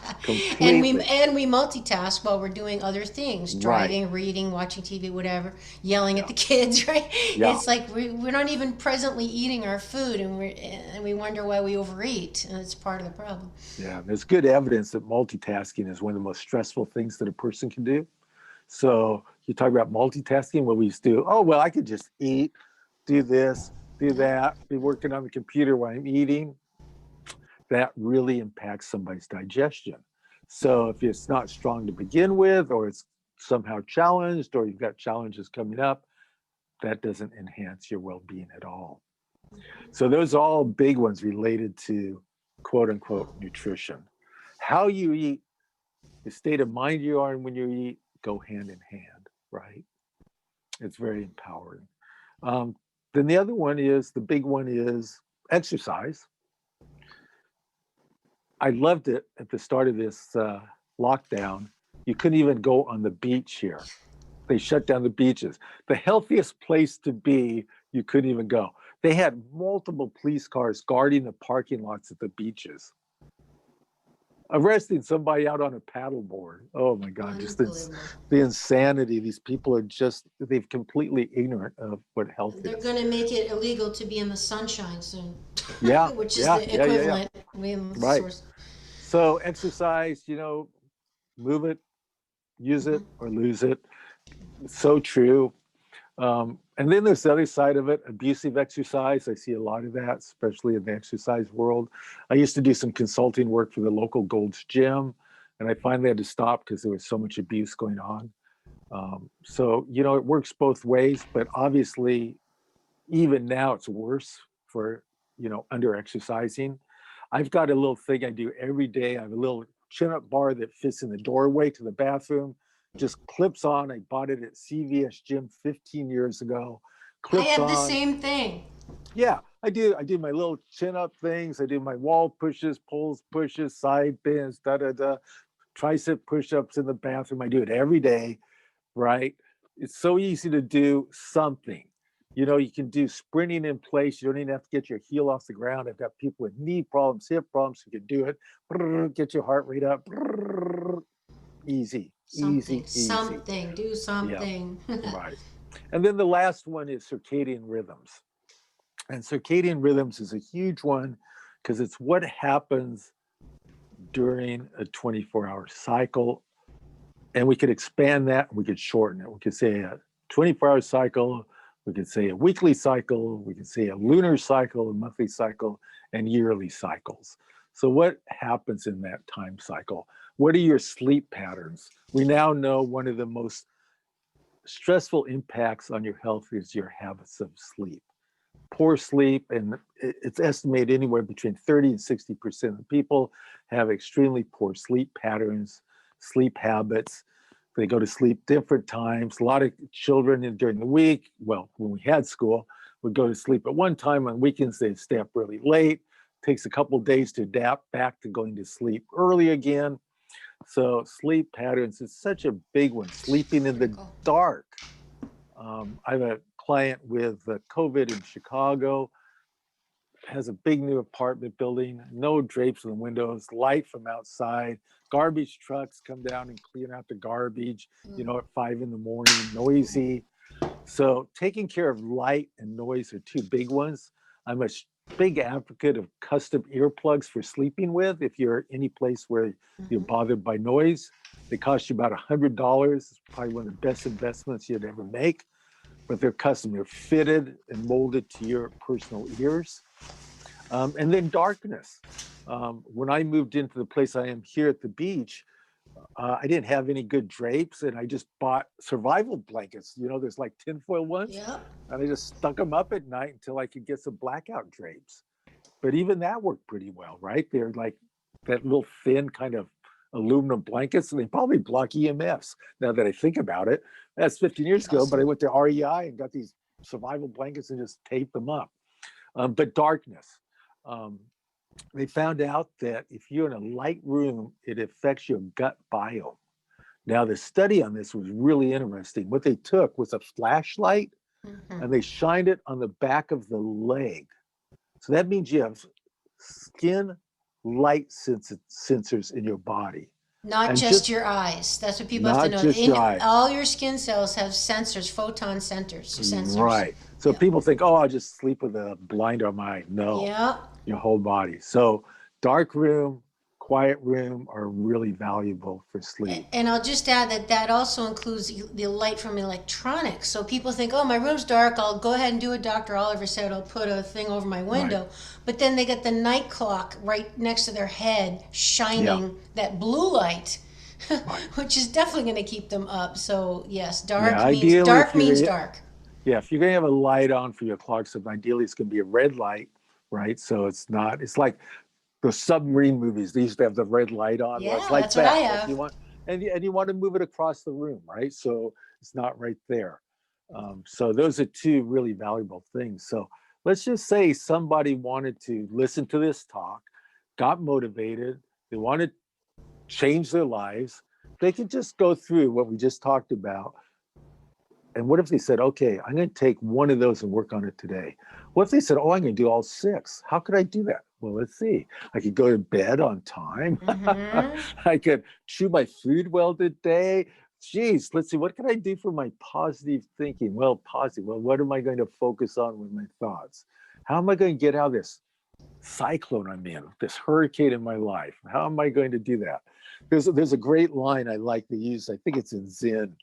and we
completely.
and we multitask while we're doing other things,
Right.
driving, reading, watching TV, whatever, yelling at
Yeah.
the kids, right?
Yeah.
It's like we're not even presently eating our food, and we wonder why we overeat, and it's part of the problem.
Yeah. There's good evidence that multitasking is one of the most stressful things that a person can do. So you talk about multitasking, what we used to do. Oh, well, I could just eat, do this, do
Yeah.
that, be working on the computer while I'm eating. That really impacts somebody's digestion. So if it's not strong to begin with, or it's somehow challenged, or you've got challenges coming up, that doesn't enhance your well-being at all. So those are all big ones related to quote unquote nutrition. How you eat, the state of mind you are in when you eat, go hand in hand, right? It's very empowering. Um, then the other one is the big one is exercise. I loved it at the start of this lockdown. You couldn't even go on the beach here. They shut down the beaches. The healthiest place to be, you couldn't even go. They had multiple police cars guarding the parking lots at the beaches, arresting somebody out on a paddleboard. Oh my God, just
Unbelievable.
the insanity. These people are just, they've completely ignorant of what health
They're
is.
going to make it illegal to be in the sunshine soon,
Yeah,
which is
yeah,
the
yeah, yeah, yeah.
equivalent. We have
Right.
source.
So exercise, move it, use it,
Mhm.
or lose it. It's so true. And then there's the other side of it, abusive exercise. I see a lot of that, especially in the exercise world. I used to do some consulting work for the local Gold's Gym, and I finally had to stop because there was so much abuse going on. So, it works both ways, but obviously, even now it's worse for, under exercising. I've got a little thing I do every day. I have a little chin up bar that fits in the doorway to the bathroom, just clips on. I bought it at CVS Gym 15 years ago.
I
Clips
have the
on.
same thing.
Yeah, I do my little chin up things. I do my wall pushes, pulls, pushes, side bends, da da da, tricep push-ups in the bathroom. I do it every day, right? It's so easy to do something. You can do sprinting in place. You don't even have to get your heel off the ground. I've got people with knee problems, hip problems who can do it. Get your heart rate up. Easy,
Something,
easy, easy.
something, do
Yeah,
something.
right. And then the last one is circadian rhythms. And circadian rhythms is a huge one because it's what happens during a 24-hour cycle. And we could expand that, we could shorten it. We could say a 24-hour cycle, we could say a weekly cycle, we could say a lunar cycle, a monthly cycle, and yearly cycles. So what happens in that time cycle? What are your sleep patterns? We now know one of the most stressful impacts on your health is your habits of sleep. Poor sleep, and it's estimated anywhere between 30 and 60% of the people have extremely poor sleep patterns, sleep habits. They go to sleep different times. A lot of children during the week, well, when we had school, would go to sleep at one time. On weekends, they'd stay up really late. It takes a couple of days to adapt back to going to sleep early again. So sleep patterns is such a big one. Sleeping in the
Critical.
dark. I have a client with COVID in Chicago, has a big new apartment building, no drapes in the windows, light from outside, garbage trucks come down and clean out the garbage, at 5 in the morning, noisy. So taking care of light and noise are two big ones. I'm a big advocate of custom earplugs for sleeping with. If you're any place where you're bothered by noise, they cost you about $100. It's probably one of the best investments you'd ever make, but they're custom. They're fitted and molded to your personal ears. And then darkness. When I moved into the place I am here at the beach, I didn't have any good drapes, and I just bought survival blankets. There's like tinfoil ones,
Yep.
and I just stuck them up at night until I could get some blackout drapes. But even that worked pretty well, right? They're like that little thin kind of aluminum blankets, and they probably block EMFs. Now that I think about it, that's 15 years ago. But I went to REI and got these survival blankets and just taped them up. But darkness. They found out that if you're in a light room, it affects your gut biome. Now, the study on this was really interesting. What they took was a flashlight and they shined it on the back of the leg. So that means you have skin light sensors in your body.
Not
And
just your eyes. That's what people have to
not
know.
just your eyes.
All your skin cells have sensors, photon sensors.
Right. So people think, oh, I'll just sleep with a blind on my eye. No.
Yeah.
Your whole body. So dark room, quiet room are really valuable for sleep.
And I'll just add that also includes the light from electronics. So people think, oh, my room's dark. I'll go ahead and do what Dr. Oliver said. I'll put a thing over my window. Right. But then they get the night clock right next to their head shining that blue light, which is definitely going to keep them up. So yes, dark means dark.
Yeah, if you're going to have a light on for your clock, so ideally it's going to be a red light, right? So it's like the submarine movies. They used to have the red light on.
Yeah,
well, it's like
that's
that.
What I have.
If you want, and you want to move it across the room, right? So it's not right there. So those are two really valuable things. So let's just say somebody wanted to listen to this talk, got motivated, they want to change their lives. They could just go through what we just talked about. And what if they said, okay, I'm going to take one of those and work on it today? What if they said, oh, I'm going to do all 6? How could I do that? Well, let's see. I could go to bed on time. I could chew my food well today. Geez, let's see. What can I do for my positive thinking? Well, positive. Well, what am I going to focus on with my thoughts? How am I going to get out of this cyclone I'm in, this hurricane in my life? How am I going to do that? There's a great line I like to use. I think it's in Zen.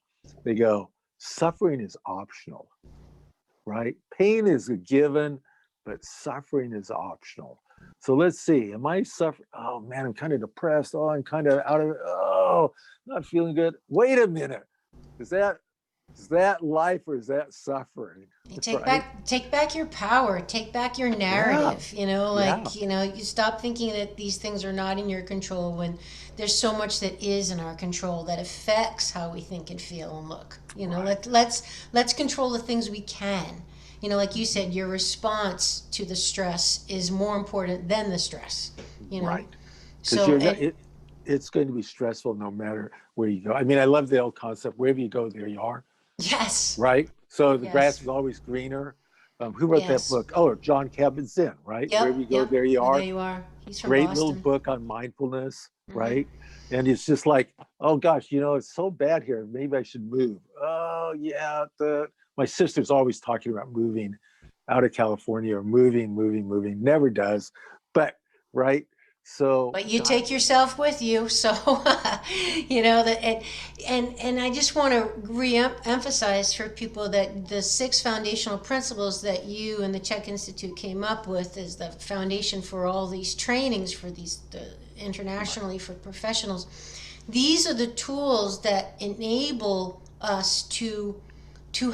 They go, suffering is optional, right? Pain is a given, but suffering is optional. So let's see, am I suffering? Oh man, I'm kind of depressed. Oh, I'm kind of out of it. Oh, not feeling good. Wait a minute. Is that life or is that suffering?
Take back your power, take back your narrative. You stop thinking that these things are not in your control when there's so much that is in our control that affects how we think and feel and look. Let's control the things we can. Like you said, your response to the stress is more important than the stress.
Right. So it's going to be stressful no matter where you go. I mean, I love the old concept, wherever you go, there you are.
Yes.
Right? So the grass is always greener. Who wrote that book? Oh, John Kabat-Zinn, right?
Yep,
Wherever you go, there you are.
There you are. He's from
Great
Boston.
little book on mindfulness, right? And it's just like, oh gosh, it's so bad here. Maybe I should move. Oh yeah, my sister's always talking about moving out of California or moving, never does. But right. So
but you take yourself with you, so that and I just want to re-emphasize for people that the 6 foundational principles that you and the CHEK Institute came up with is the foundation for all these trainings for internationally for professionals. These are the tools that enable us to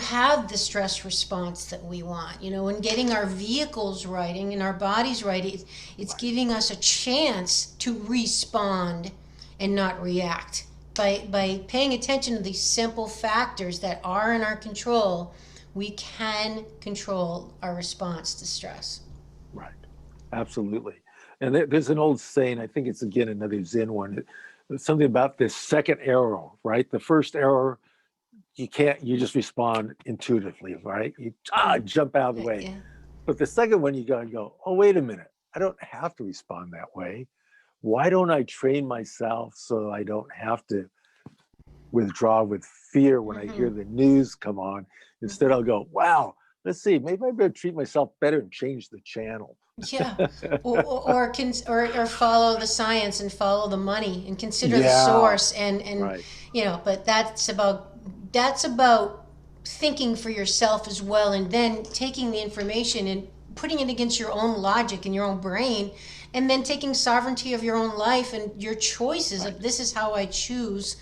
have the stress response that we want, and getting our vehicles right and our bodies right. It's giving us a chance to respond and not react. By paying attention to these simple factors that are in our control, we can control our response to stress.
Right. Absolutely. And there's an old saying, I think it's again another Zen one, something about this second arrow, right? The first arrow, you can't, you just respond intuitively, right? You jump out of the way.
Yeah.
But the second one, you go, oh, wait a minute. I don't have to respond that way. Why don't I train myself so I don't have to withdraw with fear when I hear the news come on? Instead, I'll go, wow, let's see, maybe I better treat myself better and change the channel.
Yeah, or follow the science and follow the money and consider the
Yeah,
source and
right.
but that's about thinking for yourself as well, and then taking the information and putting it against your own logic and your own brain, and then taking sovereignty of your own life and your choices
Right.
of this is how I choose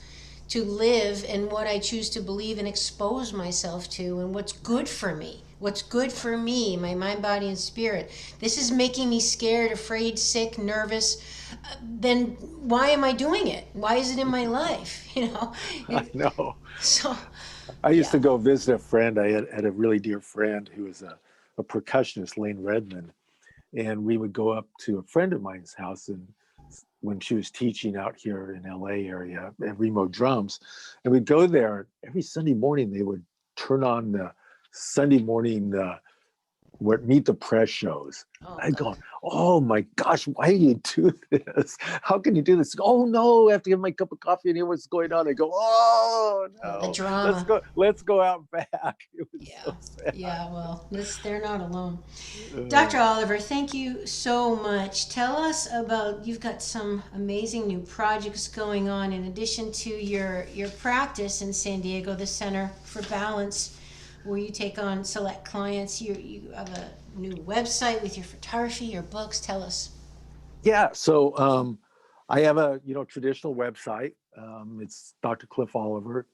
to live and what I choose to believe and expose myself to and what's good for me. What's good for me, my mind, body, and spirit. This is making me scared, afraid, sick, nervous. Then why am I doing it? Why is it in my life?
I know.
So,
I used
yeah.
to go visit a friend. I had a really dear friend who was a percussionist, Lane Redmond. And we would go up to a friend of mine's house, and when she was teaching out here in LA area at Remo Drums, and we'd go there every Sunday morning. They would turn on the Sunday morning what Meet the Press shows.
Oh
I'd
God.
go, oh my gosh, why do you do this? How can you do this? Oh no, I have to get my cup of coffee and hear what's going on. I go, oh
The
no,
drama.
let's go out back. It was
Yeah.
so sad.
Yeah. Well, they're not alone. Dr.
Uh,
Oliver, thank you so much. Tell us about, you've got some amazing new projects going on in addition to your practice in San Diego, the Center for Balance, where you take on select clients. You have a new website with your photography, your books. Tell us.
yeah, so I have a traditional website. It's Dr. Cliff Oliver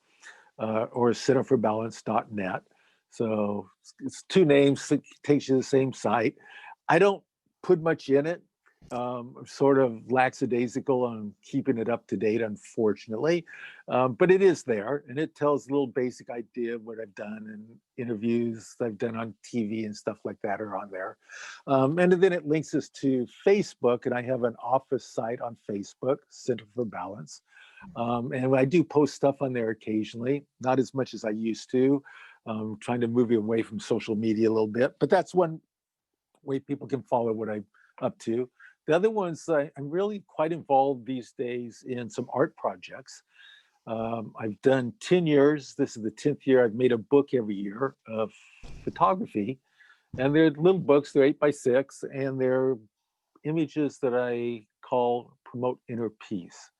or centerforbalance.net. So it's two names, it takes you to the same site. I don't put much in it. I'm sort of lackadaisical on keeping it up to date, unfortunately. But it is there, and it tells a little basic idea of what I've done, and interviews I've done on TV and stuff like that are on there. And then it links us to Facebook, and I have an office site on Facebook, Center for Balance. And I do post stuff on there occasionally, not as much as I used to. Trying to move away from social media a little bit, but that's one way people can follow what I'm up to. The other ones, I'm really quite involved these days in some art projects. I've done 10 years. This is the 10th year. I've made a book every year of photography, and they're little books. They're 8x6, and they're images that I call promote inner peace.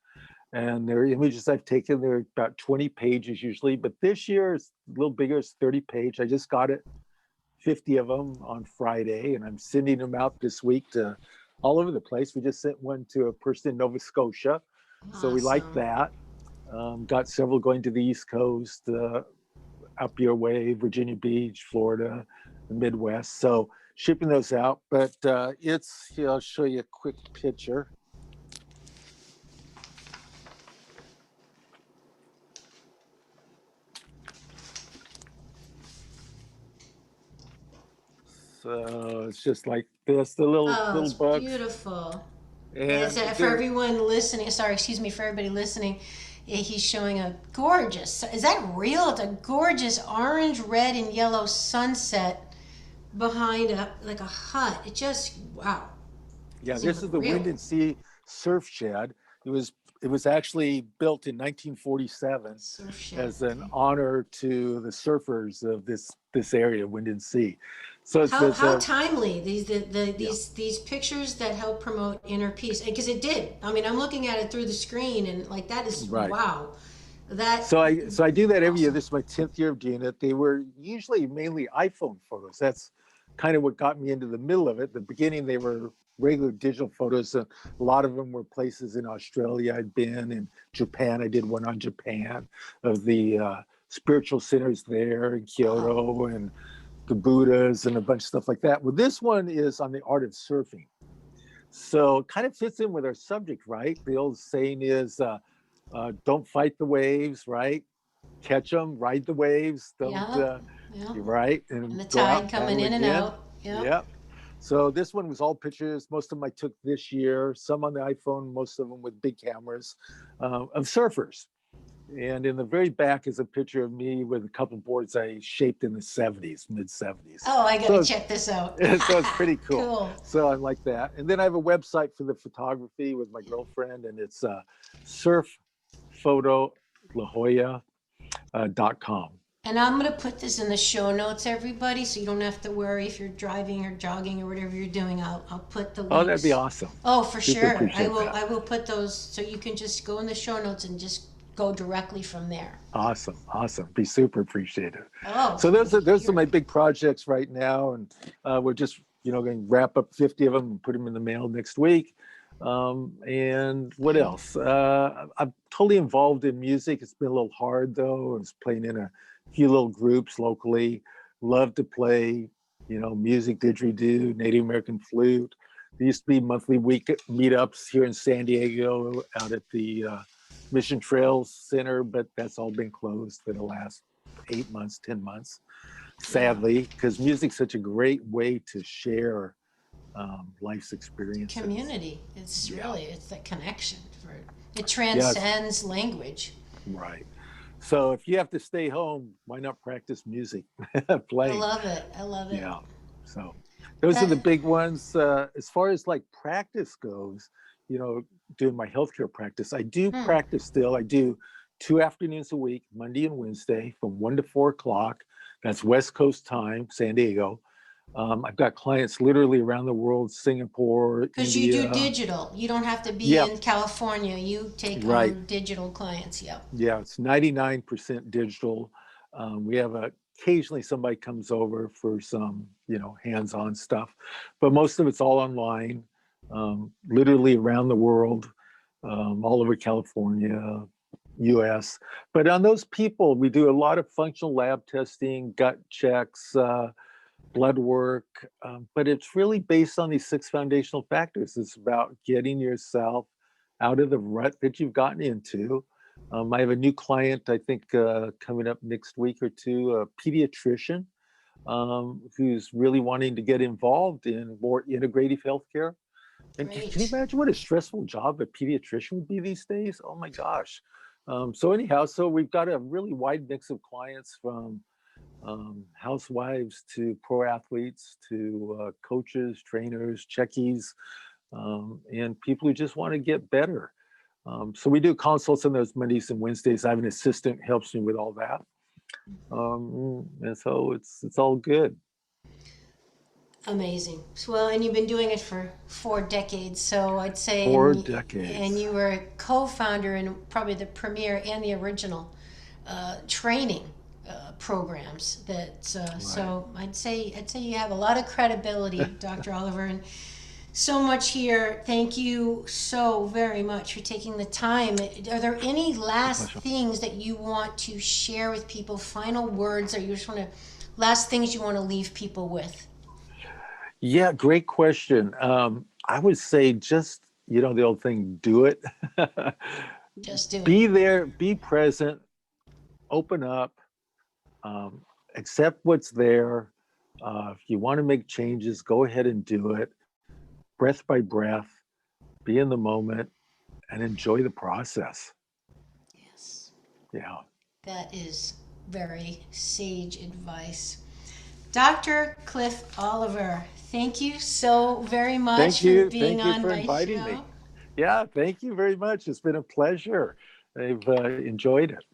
And they're images I've taken. They're about 20 pages usually, but this year it's a little bigger. It's 30 page. I just got it 50 of them on Friday, and I'm sending them out this week to all over the place. We just sent one to a person in Nova Scotia, so we like
Awesome.
that. Got several going to the East Coast, up your way, Virginia Beach, Florida, the Midwest. So shipping those out, but I'll show you a quick picture. So it's just like this, the
Oh,
little
it's
bugs,
beautiful. It's,
and
for
they're
everyone listening, sorry, excuse me, for everybody listening, he's showing a gorgeous, is that real? It's a gorgeous orange, red, and yellow sunset behind like a hut. It just, wow.
yeah,
Doesn't
this
even
is
look
the Wind
real.
and Sea Surf Shed. It was actually built in 1947
Surf shed,
as an
okay.
honor to the surfers of this area, Wind and Sea. So it's this
How timely
yeah,
these pictures that help promote inner peace, because it did. I mean, I'm looking at it through the screen and like that is
right.
wow. That
So I do that every year.
awesome.
This is my 10th year of doing it. They were usually mainly iPhone photos. That's kind of what got me into the middle of it. The beginning, they were regular digital photos. A lot of them were places in Australia I'd been, in Japan. I did one on Japan of the spiritual centers there in
Wow.
Kyoto, and the Buddhas and a bunch of stuff like that. Well, this one is on the art of surfing. So it kind of fits in with our subject, right? The old saying is, don't fight the waves, right? Catch them, ride the waves. Don't,
Yeah. Yeah.
you're right,
And
and
the
go out
tide
and
coming
paddle
in and
again.
out. Yep.
Yep. So this one was all pictures. Most of them I took this year. Some on the iPhone. Most of them with big cameras of surfers. And in the very back is a picture of me with a couple boards I shaped in the 70s, mid 70s.
Oh, I gotta
So
check this out.
so it's pretty cool.
Cool.
So I like that. And then I have a website for the photography with my girlfriend, and it's surfphotolajolla.com.
And I'm going to put this in the show notes, everybody, so you don't have to worry if you're driving or jogging or whatever you're doing. I'll put the
Oh, that'd be
links.
awesome.
Oh, for
Super
sure.
appreciate that.
I will put those so you can just go in the show notes and just go directly from there.
Awesome, awesome. Be super appreciative.
Oh,
So those are
here.
my big projects right now, and we're just going to wrap up 50 of them and put them in the mail next week. And what else? I'm totally involved in music. It's been a little hard though. I was playing in a few little groups locally. Love to play, music, didgeridoo, Native American flute. There used to be monthly week meetups here in San Diego out at the Mission Trails Center, but that's all been closed for the last 8 months, 10 months, sadly, because music's such a great way to share life's experiences.
Community. It's really, it's that connection. It
Yes,
transcends language.
right. So if you have to stay home, why not practice music,
I
playing?
love it. I love it.
Yeah. So those are the
That,
big ones. As far as like practice goes, doing my healthcare practice, I do
hmm,
practice still. I do 2 afternoons a week, Monday and Wednesday from 1 to 4 o'clock. That's West Coast time, San Diego. I've got clients literally around the world, Singapore,
because you do
India.
digital. You don't have to be
Yeah,
in California. You take
right.
on digital clients. Yep.
Yeah, it's 99% digital. We have occasionally somebody comes over for some, hands-on stuff, but most of it's all online, literally around the world, all over California, US. But on those people, we do a lot of functional lab testing, gut checks, blood work, but it's really based on these 6 foundational factors. It's about getting yourself out of the rut that you've gotten into. I have a new client, I think, coming up next week or two, a pediatrician who's really wanting to get involved in more integrative healthcare. And can you
Great.
imagine what a stressful job a pediatrician would be these days? Oh my gosh. So anyhow, so we've got a really wide mix of clients from housewives to pro athletes to coaches, trainers, checkies, and people who just want to get better. So we do consults on those Mondays and Wednesdays. I have an assistant who helps me with all that, and so it's all good.
Amazing. Well, and you've been doing it for 4 decades, so I'd say,
Four
and
decades.
you were a co-founder and probably the premier and the original training programs. That
Right.
so I'd say you have a lot of credibility, Dr. Oliver, and so much here. Thank you so very much for taking the time. Are there any
My
last
pleasure.
things that you want to share with people? Final words, or you just want to last things you want to leave people with?
Yeah, great question. I would say just, the old thing, do it.
Just do it.
Be there, be present, open up, um, accept what's there. If you want to make changes, go ahead and do it, breath by breath, be in the moment, and enjoy the process.
Yes,
Yeah.
that is very sage advice. Dr. Cliff Oliver, thank you so very much
Thank
for
you.
being
Thank you
on
for
my
inviting
show.
me. Yeah, thank you very much. It's been a pleasure. I've enjoyed it.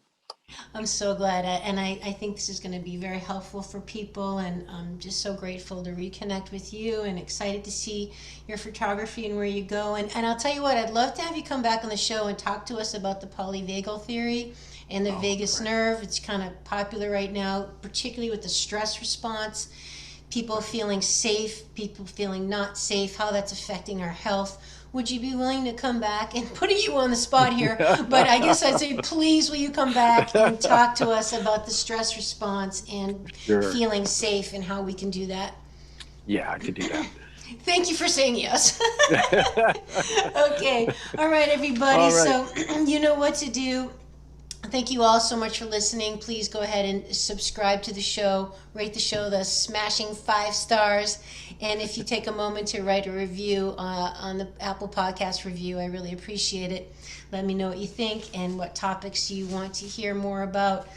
I'm so glad, I think this is going to be very helpful for people, and I'm just so grateful to reconnect with you and excited to see your photography and where you go. And I'll tell you what, I'd love to have you come back on the show and talk to us about the polyvagal theory and the
Oh,
vagus
great.
nerve. It's kind of popular right now, particularly with the stress response, people
Right.
feeling safe, people feeling not safe, how that's affecting our health. Would you be willing to come back and putting you on the spot here? But I guess I'd say, please, will you come back and talk to us about the stress response and
Sure.
feeling safe and how we can do that?
Yeah, I could do that.
Thank you for saying yes. Okay. All right, everybody.
All right.
So you know what to do. Thank you all so much for listening. Please go ahead and subscribe to the show, rate the show the smashing 5 stars. And if you take a moment to write a review on the Apple Podcast review, I really appreciate it. Let me know what you think and what topics you want to hear more about.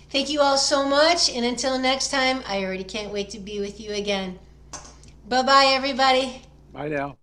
Thank you all so much. And until next time, I already can't wait to be with you again. Bye bye, everybody.
Bye now.